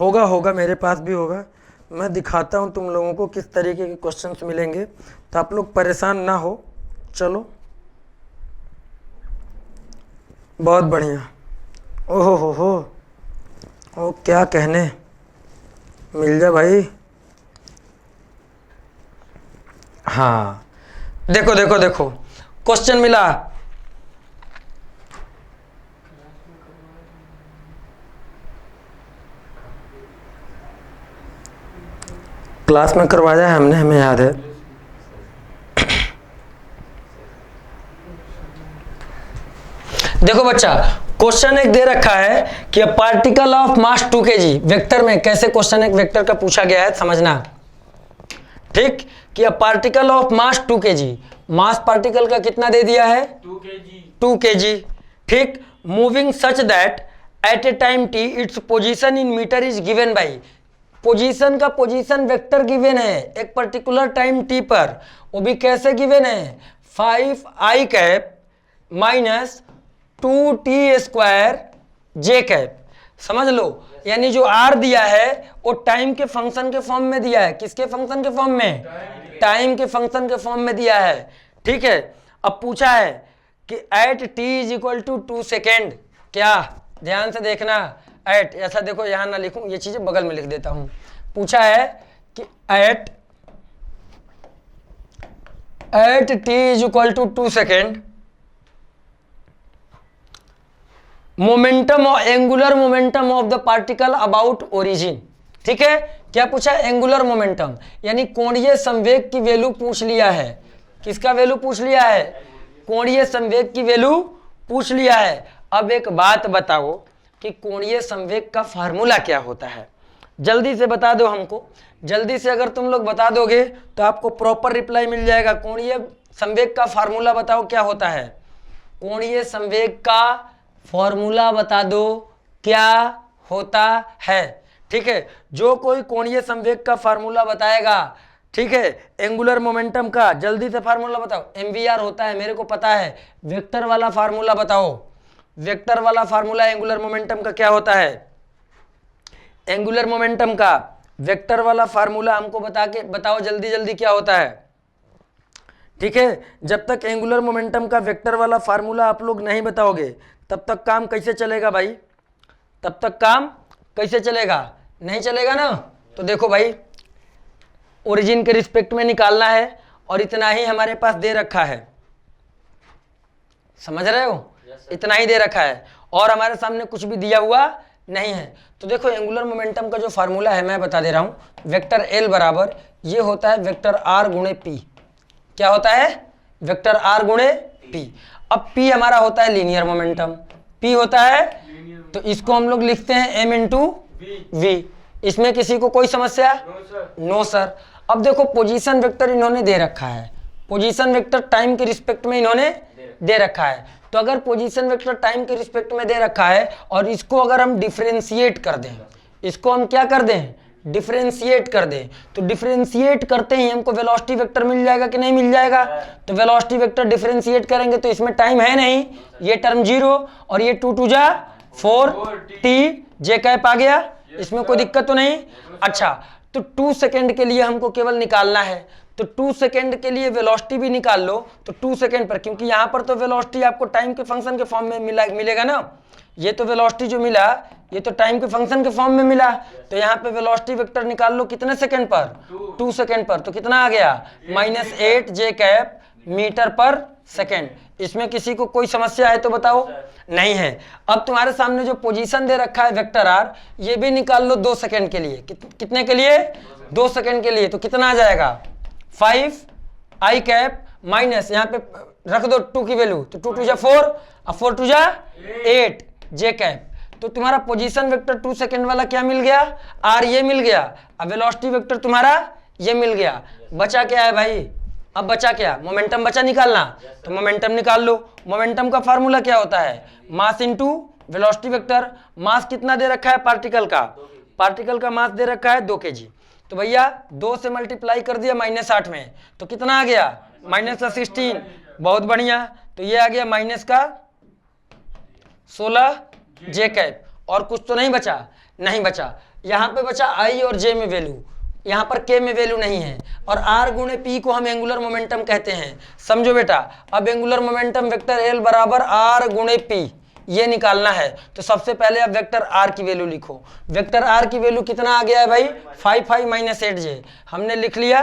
होगा मेरे पास भी होगा, मैं दिखाता हूँ तुम लोगों को किस तरीके के क्वेश्चंस मिलेंगे, तो आप लोग परेशान ना हो। चलो बहुत बढ़िया। ओहो हो ओ क्या कहने, मिल जा भाई। हाँ देखो देखो देखो क्वेश्चन मिला, क्लास में करवाया है हमने, हमें याद है। देखो बच्चा क्वेश्चन एक दे रखा है कि particle of mass 2 kg, vector में कैसे क्वेश्चन एक वेक्टर का पूछा गया है समझना, ठीक। कि particle of mass 2 kg, mass particle का कितना दे दिया है? 2 kg, ठीक। Moving such that at a time t its position in metre is given by, position का पोजीशन वेक्टर गिवन है एक पर्टिकुलर टाइम t पर, वो भी कैसे गिवन है? 5i कैप माइनस 2t² जे कैप। समझ लो, यानी जो r दिया है वो टाइम के फंक्शन के फॉर्म में दिया है। किसके फंक्शन के फॉर्म में? टाइम के फंक्शन के फॉर्म में दिया है। ठीक है, अब पूछा है कि एट t = 2 सेकेंड, क्या ध्यान से देखना, एट ऐसा देखो यहां ना लिखूं, ये चीजें बगल में लिख देता हूं। पूछा है कि एट t = 2 सेकेंड मोमेंटम और angular momentum of the particle about origin. ठीक है, क्या पूछा? एंगुलर मोमेंटम, यानी कोणीय संवेग की वैल्यू पूछ लिया है। किसका वैल्यू पूछ लिया है? कोणीय संवेग की वैल्यू पूछ लिया है। अब एक बात बताओ कि कोणीय संवेग का फार्मूला क्या होता है? जल्दी से बता दो हमको, जल्दी से अगर तुम लोग बता दोगे तो आपको प्रॉपर रिप्लाई मिल जाएगा। कोणीय संवेग का फार्मूला बताओ क्या होता है? कोणीय संवेग का फॉर्मूला बता दो क्या होता है। ठीक है, जो कोई कोणीय संवेग का फार्मूला बताएगा, ठीक है, एंगुलर मोमेंटम का, जल्दी से फार्मूला बताओ। MVR होता है, मेरे को पता है। वेक्टर वाला फार्मूला बताओ, वेक्टर वाला फार्मूला एंगुलर मोमेंटम का क्या होता है? एंगुलर मोमेंटम का वेक्टर वाला फार्मूला हमको बताओ जल्दी जल्दी क्या होता है। ठीक है, जब तक एंगुलर मोमेंटम का वेक्टर वाला फार्मूला आप लोग नहीं बताओगे तब तक काम कैसे चलेगा भाई? तब तक काम कैसे चलेगा? नहीं चलेगा ना। तो देखो भाई, ओरिजिन के रिस्पेक्ट में निकालना है और इतना ही हमारे पास दे रखा है। समझ रहे हो? इतना ही दे रखा है और हमारे सामने कुछ भी दिया हुआ नहीं है। तो देखो, एंगुलर मोमेंटम का जो फार्मूला है मैं बता दे रहा हूं। वेक्टर L बराबर ये होता है वेक्टर R गुणे P। क्या होता है? वेक्टर R गुणे P। अब P हमारा होता है लीनियर मोमेंटम, P होता है, तो इसको हम लोग लिखते हैं m इंटू V। इसमें किसी को कोई समस्या? No sir. अब देखो, पोजीशन वेक्टर इन्होंने दे रखा है, पोजीशन वेक्टर टाइम के रिस्पेक्ट में इन्होंने दे रखा है। तो अगर पोजीशन वेक्टर टाइम के रिस्पेक्ट में दे रखा है और इसको अगर हम डिफरेंशिएट कर दें, इसको हम क्या कर दें? डिफरेंशिएट कर दें, तो डिफरेंशिएट करते ही हमको वेलोसिटी वेक्टर मिल जाएगा कि नहीं मिल जाएगा? तो वेलोसिटी वेक्टर डिफरेंशिएट करेंगे तो इसमें टाइम है नहीं, ये टर्म 0 और ये 2 2 जा 4t जे कैप आ गया। इसमें कोई दिक्कत तो नहीं? अच्छा, तो 2 सेकेंड के लिए हमको केवल निकालना है, तो 2 सेकेंड के लिए वेलोसिटी भी निकाल लो। तो 2 सेकेंड पर, क्योंकि यहाँ पर तो वेलोसिटी आपको टाइम के फंक्शन के फॉर्म में मिलेगा ना, ये तो वेलोसिटी जो मिला ये तो टाइम के फंक्शन के फॉर्म में मिला। तो यहाँ पे वेलोसिटी वेक्टर निकाल लो कितने सेकंड पर? 2 सेकंड पर। तो कितना आ गया? -8 जे कैप मीटर पर सेकंड। इसमें किसी को कोई समस्या है तो बताओ? नहीं है। अब तुम्हारे सामने जो पोजीशन दे रखा है वेक्टर R, ये भी निकाल लो 2 सेकंड के लिए। कितने के लिए? 2 सेकंड के लिए। तो कितना आ जाएगा? 5 I कैप माइनस, यहाँ पे रख दो 2 की वैल्यू, तो 2 2 जा 4 और 4 2 जा 8 जे कैप। तो तुम्हारा पोजीशन वेक्टर 2 सेकंड वाला क्या मिल गया? R ये मिल गया। अब वेलोसिटी वेक्टर तुम्हारा ये मिल गया। बचा क्या है भाई? अब बचा क्या? मोमेंटम बचा निकालना। तो मोमेंटम निकाल लो। मोमेंटम का फार्मूला क्या होता है? Mass into velocity vector. Mass कितना दे रखा है पार्टिकल का? पार्टिकल का मास दे रखा है 2 kg। तो भैया 2 से मल्टीप्लाई कर दिया -8 में, तो कितना आ गया? -16। बहुत बढ़िया। तो ये आ गया माइनस का 16 जे कैप। और कुछ तो नहीं बचा? नहीं बचा। यहाँ पे बचा I और J में वैल्यू, यहाँ पर K में वैल्यू नहीं है। और R गुणे P को हम एंगुलर मोमेंटम कहते हैं। समझो बेटा, अब एंगुलर मोमेंटम वेक्टर L बराबर R गुणे P ये निकालना है। तो सबसे पहले अब वेक्टर R की वैल्यू लिखो। वेक्टर R की वैल्यू कितना आ गया है भाई? 5 -8 J। हमने लिख लिया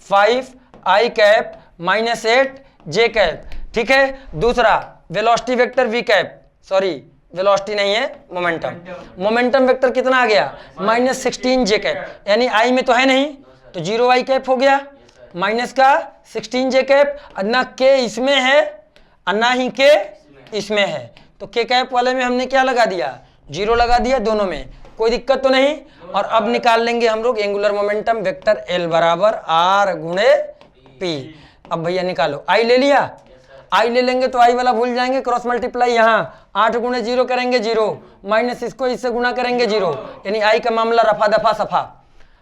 5 I कैप -8 J कैप। ठीक है। दूसरा velocity vector V cap, sorry velocity नहीं है, मोमेंटम। मोमेंटम वेक्टर कितना आ गया? -16 जे कैप, यानी आई में तो है नहीं, तो 0 आई कैप हो गया। माइनस का 16 जे कैप, ना के इसमें है और ना ही के इसमें है, तो के कैप वाले में हमने क्या लगा दिया? 0 लगा दिया। दोनों में कोई दिक्कत तो नहीं। और अब निकाल लेंगे हम लोग एंगुलर मोमेंटम वेक्टर L बराबर R गुणे P। अब भैया निकालो। आई ले लिया, आई ले लेंगे तो आई वाला भूल जाएंगे, क्रॉस मल्टीप्लाई यहाँ 8 गुणे 0 करेंगे 0, माइनस इसको इससे गुना करेंगे 0, यानी आई का मामला रफा दफा सफा।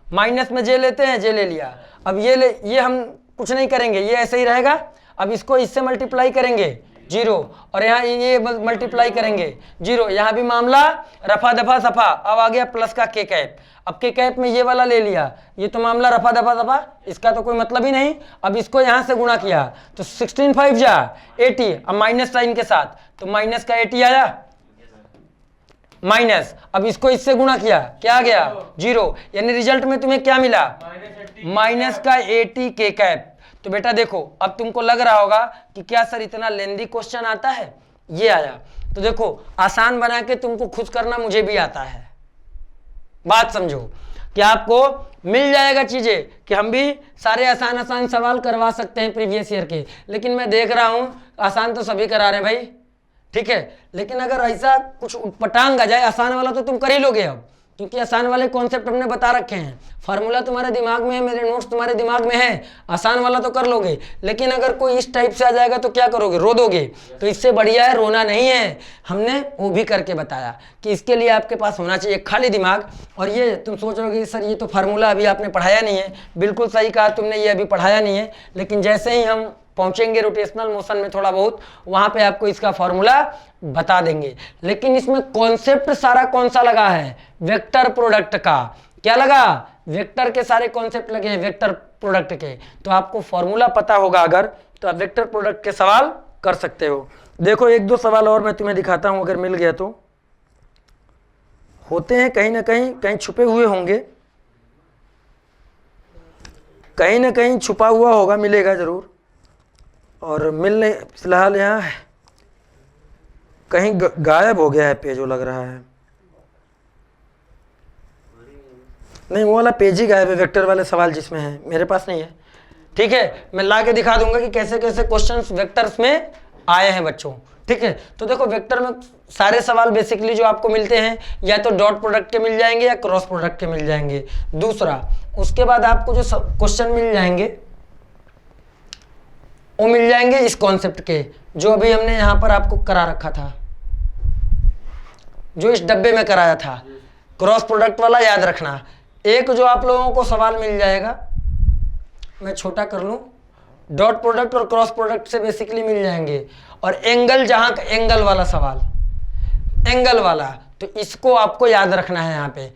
माइनस में जे लेते हैं, जे ले लिया। अब ये हम कुछ नहीं करेंगे, ये ऐसे ही रहेगा। अब इसको इससे मल्टीप्लाई करेंगे 0, और यहाँ ये मल्टीप्लाई करेंगे 0, यहाँ भी मामला रफा दफा सफा। अब आ गया प्लस का के कैप, अब के कैप में ये वाला ले लिया, ये तो मामला रफा दफा सफा, इसका तो कोई मतलब ही नहीं। अब इसको यहाँ से गुणा किया तो 16 5 जा 80, अब माइनस साइन के साथ तो माइनस का 80 आया माइनस। अब इसको इससे गुणा किया, क्या आ गया 0, यानी रिजल्ट में तुम्हें क्या मिला माइनस का 80 के कैप। तो बेटा देखो, अब तुमको लग रहा होगा कि क्या सर इतना लेंदी क्वेश्चन आता है, ये आया। तो देखो आसान बना के तुमको खुश करना मुझे भी आता है। बात समझो कि आपको मिल जाएगा चीजें कि हम भी सारे आसान आसान सवाल करवा सकते हैं प्रीवियस ईयर के, लेकिन मैं देख रहा हूं आसान तो सभी करा रहे हैं भाई, ठीक है। लेकिन अगर ऐसा कुछ पटांग आ जाए आसान वाला तो तुम कर ही लोगे अब, क्योंकि आसान वाले कॉन्सेप्ट हमने बता रखे हैं, फार्मूला तुम्हारे दिमाग में है, मेरे नोट्स तुम्हारे दिमाग में है, आसान वाला तो कर लोगे। लेकिन अगर कोई इस टाइप से आ जाएगा तो क्या करोगे, रो दोगे। तो इससे बढ़िया है रोना नहीं है, हमने वो भी करके बताया कि इसके लिए आपके पास होना चाहिए खाली दिमाग। और ये तुम सोच रहे हो कि सर ये तो फार्मूला अभी आपने पढ़ाया नहीं है, बिल्कुल सही कहा तुमने, ये अभी पढ़ाया नहीं है, लेकिन जैसे ही हम पहुंचेंगे रोटेशनल मोशन में थोड़ा बहुत, वहां पे आपको इसका फॉर्मूला बता देंगे। लेकिन इसमें कॉन्सेप्ट सारा कौन सा लगा है, वेक्टर प्रोडक्ट का। क्या लगा, वेक्टर के सारे कॉन्सेप्ट लगे हैं वेक्टर प्रोडक्ट के। तो आपको फॉर्मूला पता होगा अगर, तो आप वेक्टर प्रोडक्ट के सवाल कर सकते हो। देखो एक दो सवाल और मैं तुम्हें दिखाता हूं, अगर मिल गया तो। होते हैं कहीं ना कहीं छुपे हुए होंगे, कहीं ना कहीं छुपा हुआ होगा, मिलेगा जरूर। और मिलने फिलहाल यहाँ कहीं गायब हो गया है पेज, वो लग रहा है। नहीं वो वाला पेज ही गायब है, वेक्टर वाले सवाल जिसमें है, मेरे पास नहीं है। ठीक है, मैं ला के दिखा दूंगा कि कैसे कैसे क्वेश्चंस वेक्टर्स में आए हैं बच्चों। ठीक है, तो देखो वेक्टर में सारे सवाल बेसिकली जो आपको मिलते हैं या तो डॉट प्रोडक्ट के मिल जाएंगे या क्रॉस प्रोडक्ट के मिल जाएंगे। दूसरा, उसके बाद आपको जो क्वेश्चन मिल जाएंगे वो मिल जाएंगे इस कॉन्सेप्ट के, जो अभी हमने यहां पर आपको करा रखा था, जो इस डब्बे में कराया था। क्रॉस प्रोडक्ट वाला याद रखना। एक जो आप लोगों को सवाल मिल जाएगा, मैं छोटा कर लूं, डॉट प्रोडक्ट और क्रॉस प्रोडक्ट से बेसिकली मिल जाएंगे। और एंगल, जहां का एंगल वाला सवाल, एंगल वाला, तो इसको आपको याद रखना है। यहाँ पे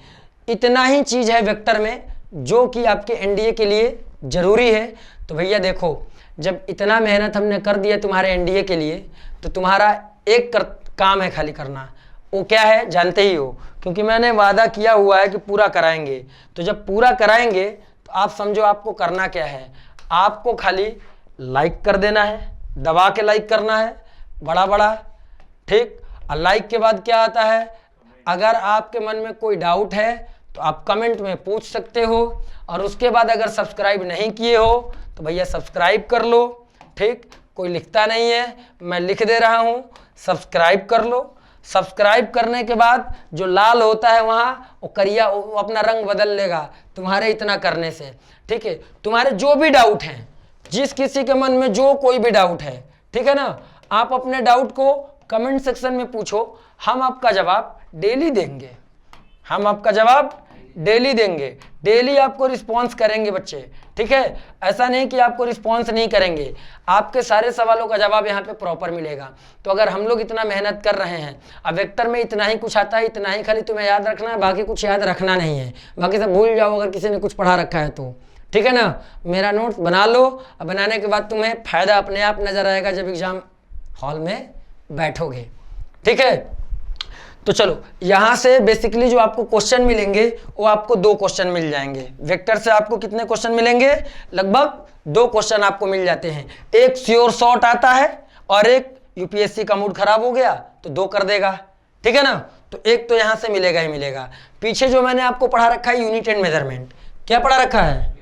इतना ही चीज है वेक्टर में जो कि आपके एनडीए के लिए जरूरी है। तो भैया देखो, जब इतना मेहनत हमने कर दिया तुम्हारे एनडीए के लिए, तो तुम्हारा एक काम है खाली करना। वो क्या है जानते ही हो, क्योंकि मैंने वादा किया हुआ है कि पूरा कराएंगे। तो जब पूरा कराएंगे तो आप समझो आपको करना क्या है, आपको खाली लाइक कर देना है, दबा के लाइक करना है बड़ा बड़ा, ठीक। और लाइक के बाद क्या आता है, अगर आपके मन में कोई डाउट है तो आप कमेंट में पूछ सकते हो। और उसके बाद अगर सब्सक्राइब नहीं किए हो तो भैया सब्सक्राइब कर लो, ठीक। कोई लिखता नहीं है, मैं लिख दे रहा हूँ, सब्सक्राइब कर लो। सब्सक्राइब करने के बाद जो लाल होता है वहाँ, वो करिया, वो अपना रंग बदल लेगा तुम्हारे इतना करने से, ठीक है। तुम्हारे जो भी डाउट हैं, जिस किसी के मन में जो कोई भी डाउट है, ठीक है ना, आप अपने डाउट को कमेंट सेक्शन में पूछो, हम आपका जवाब डेली देंगे, हम आपका जवाब डेली देंगे, डेली आपको रिस्पॉन्स करेंगे बच्चे, ठीक है। ऐसा नहीं कि आपको रिस्पॉन्स नहीं करेंगे, आपके सारे सवालों का जवाब यहाँ पे प्रॉपर मिलेगा। तो अगर हम लोग इतना मेहनत कर रहे हैं, अब वेक्टर में इतना ही कुछ आता है, इतना ही खाली तुम्हें याद रखना है, बाकी कुछ याद रखना नहीं है, बाकी सब भूल जाओ अगर किसी ने कुछ पढ़ा रखा है तो, ठीक है ना। मेरा नोट्स बना लो, और बनाने के बाद तुम्हें फायदा अपने आप नजर आएगा जब एग्जाम हॉल में बैठोगे, ठीक है। तो चलो, यहाँ से बेसिकली जो आपको क्वेश्चन मिलेंगे वो आपको 2 क्वेश्चन मिल जाएंगे। वेक्टर से आपको कितने क्वेश्चन मिलेंगे, लगभग 2 क्वेश्चन आपको मिल जाते हैं। एक श्योर शॉर्ट आता है और एक यूपीएससी का मूड खराब हो गया तो 2 कर देगा, ठीक है ना। तो एक तो यहाँ से मिलेगा ही मिलेगा। पीछे जो मैंने आपको पढ़ा रखा है यूनिट एंड मेजरमेंट, क्या पढ़ा रखा है,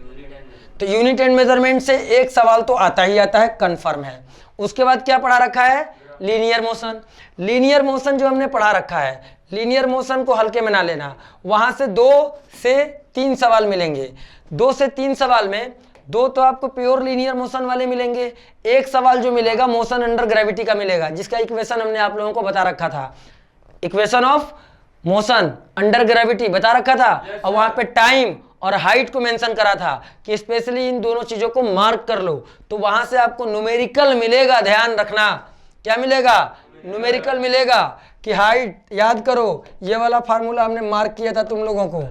तो यूनिट एंड मेजरमेंट से एक सवाल तो आता ही आता है, कन्फर्म है। उसके बाद क्या पढ़ा रखा है, लीनियर मोशन। लीनियर मोशन जो हमने पढ़ा रखा है, लीनियर मोशन को हल्के में ना लेना, वहां से 2 से 3 सवाल मिलेंगे। 2 से 3 सवाल में 2 तो आपको प्योर लीनियर मोशन वाले मिलेंगे, एक सवाल जो मिलेगा मोशन अंडर ग्रेविटी का मिलेगा, जिसका इक्वेशन हमने आप लोगों को बता रखा था, equation of motion under gravity बता रखा था। और वहां पे टाइम और हाइट को मेंशन करा था कि स्पेशली इन दोनों चीजों को मार्क कर लो, तो वहां से आपको न्यूमेरिकल मिलेगा, ध्यान रखना। क्या मिलेगा? न्यूमेरिकल मिलेगा कि हाइट याद करो, ये वाला फार्मूला हमने मार्क किया था तुम लोगों को,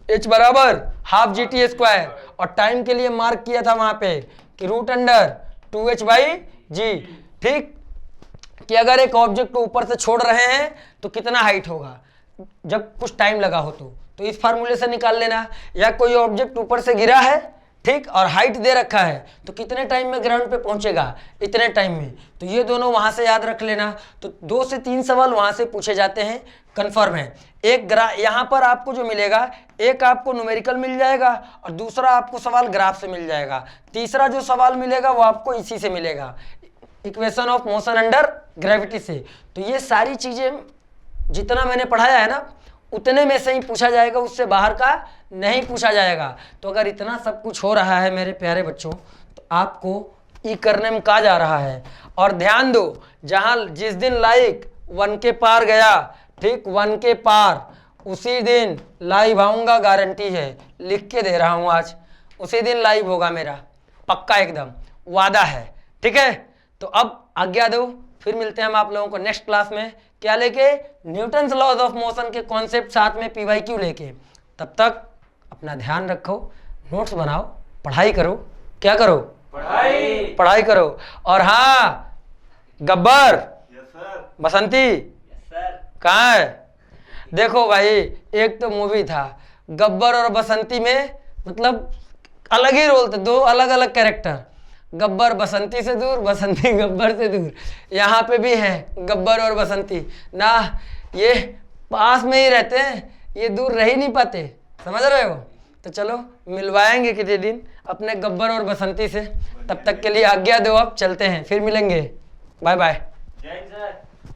h बराबर हाफ जी टी स्क्वायर, और टाइम के लिए मार्क किया था वहां पे कि √2h/g। ठीक, कि अगर एक ऑब्जेक्ट को ऊपर से छोड़ रहे हैं तो कितना हाइट होगा जब कुछ टाइम लगा हो तो इस फार्मूले से निकाल लेना। या कोई ऑब्जेक्ट ऊपर से गिरा है, ठीक, और हाइट दे रखा है तो कितने टाइम में ग्राउंड पे पहुंचेगा, इतने टाइम में, तो ये दोनों वहां से याद रख लेना। तो 2 से 3 सवाल वहां से पूछे जाते हैं, कंफर्म है। एक यहाँ पर आपको जो मिलेगा, एक आपको न्यूमेरिकल मिल जाएगा और दूसरा आपको सवाल ग्राफ से मिल जाएगा, तीसरा जो सवाल मिलेगा वो आपको इसी से मिलेगा, equation of motion under gravity से। तो ये सारी चीजें जितना मैंने पढ़ाया है ना, उतने में से ही पूछा जाएगा, उससे बाहर का नहीं पूछा जाएगा। तो अगर इतना सब कुछ हो रहा है मेरे प्यारे बच्चों, तो आपको ई करने में कहा जा रहा है। और ध्यान दो, जहां जिस दिन लाइक 1 के पार गया, ठीक, 1 के पार, उसी दिन लाइव आऊंगा, गारंटी है, लिख के दे रहा हूं आज, उसी दिन लाइव होगा मेरा, पक्का एकदम वादा है। ठीक है, तो अब आज्ञा दो, फिर मिलते हैं हम आप लोगों को नेक्स्ट क्लास में। क्या लेके? न्यूटन्स लॉज ऑफ मोशन के कॉन्सेप्ट, साथ में PYQ लेके। तब तक अपना ध्यान रखो, नोट्स बनाओ, पढ़ाई करो। क्या करो? पढ़ाई करो। और हाँ, गब्बर, बसंती कहाँ है? देखो भाई, एक तो मूवी था गब्बर और बसंती में, मतलब अलग ही रोल थे, 2 अलग अलग कैरेक्टर, गब्बर बसंती से दूर, बसंती गब्बर से दूर। यहाँ पे भी है गब्बर और बसंती ना, ये पास में ही रहते हैं, ये दूर रह ही नहीं पाते, समझ रहे हो? तो चलो मिलवाएंगे किसी दिन अपने गब्बर और बसंती से। तब तक के लिए आज्ञा दो, अब चलते हैं, फिर मिलेंगे, बाय बाय। जय हिंद सर।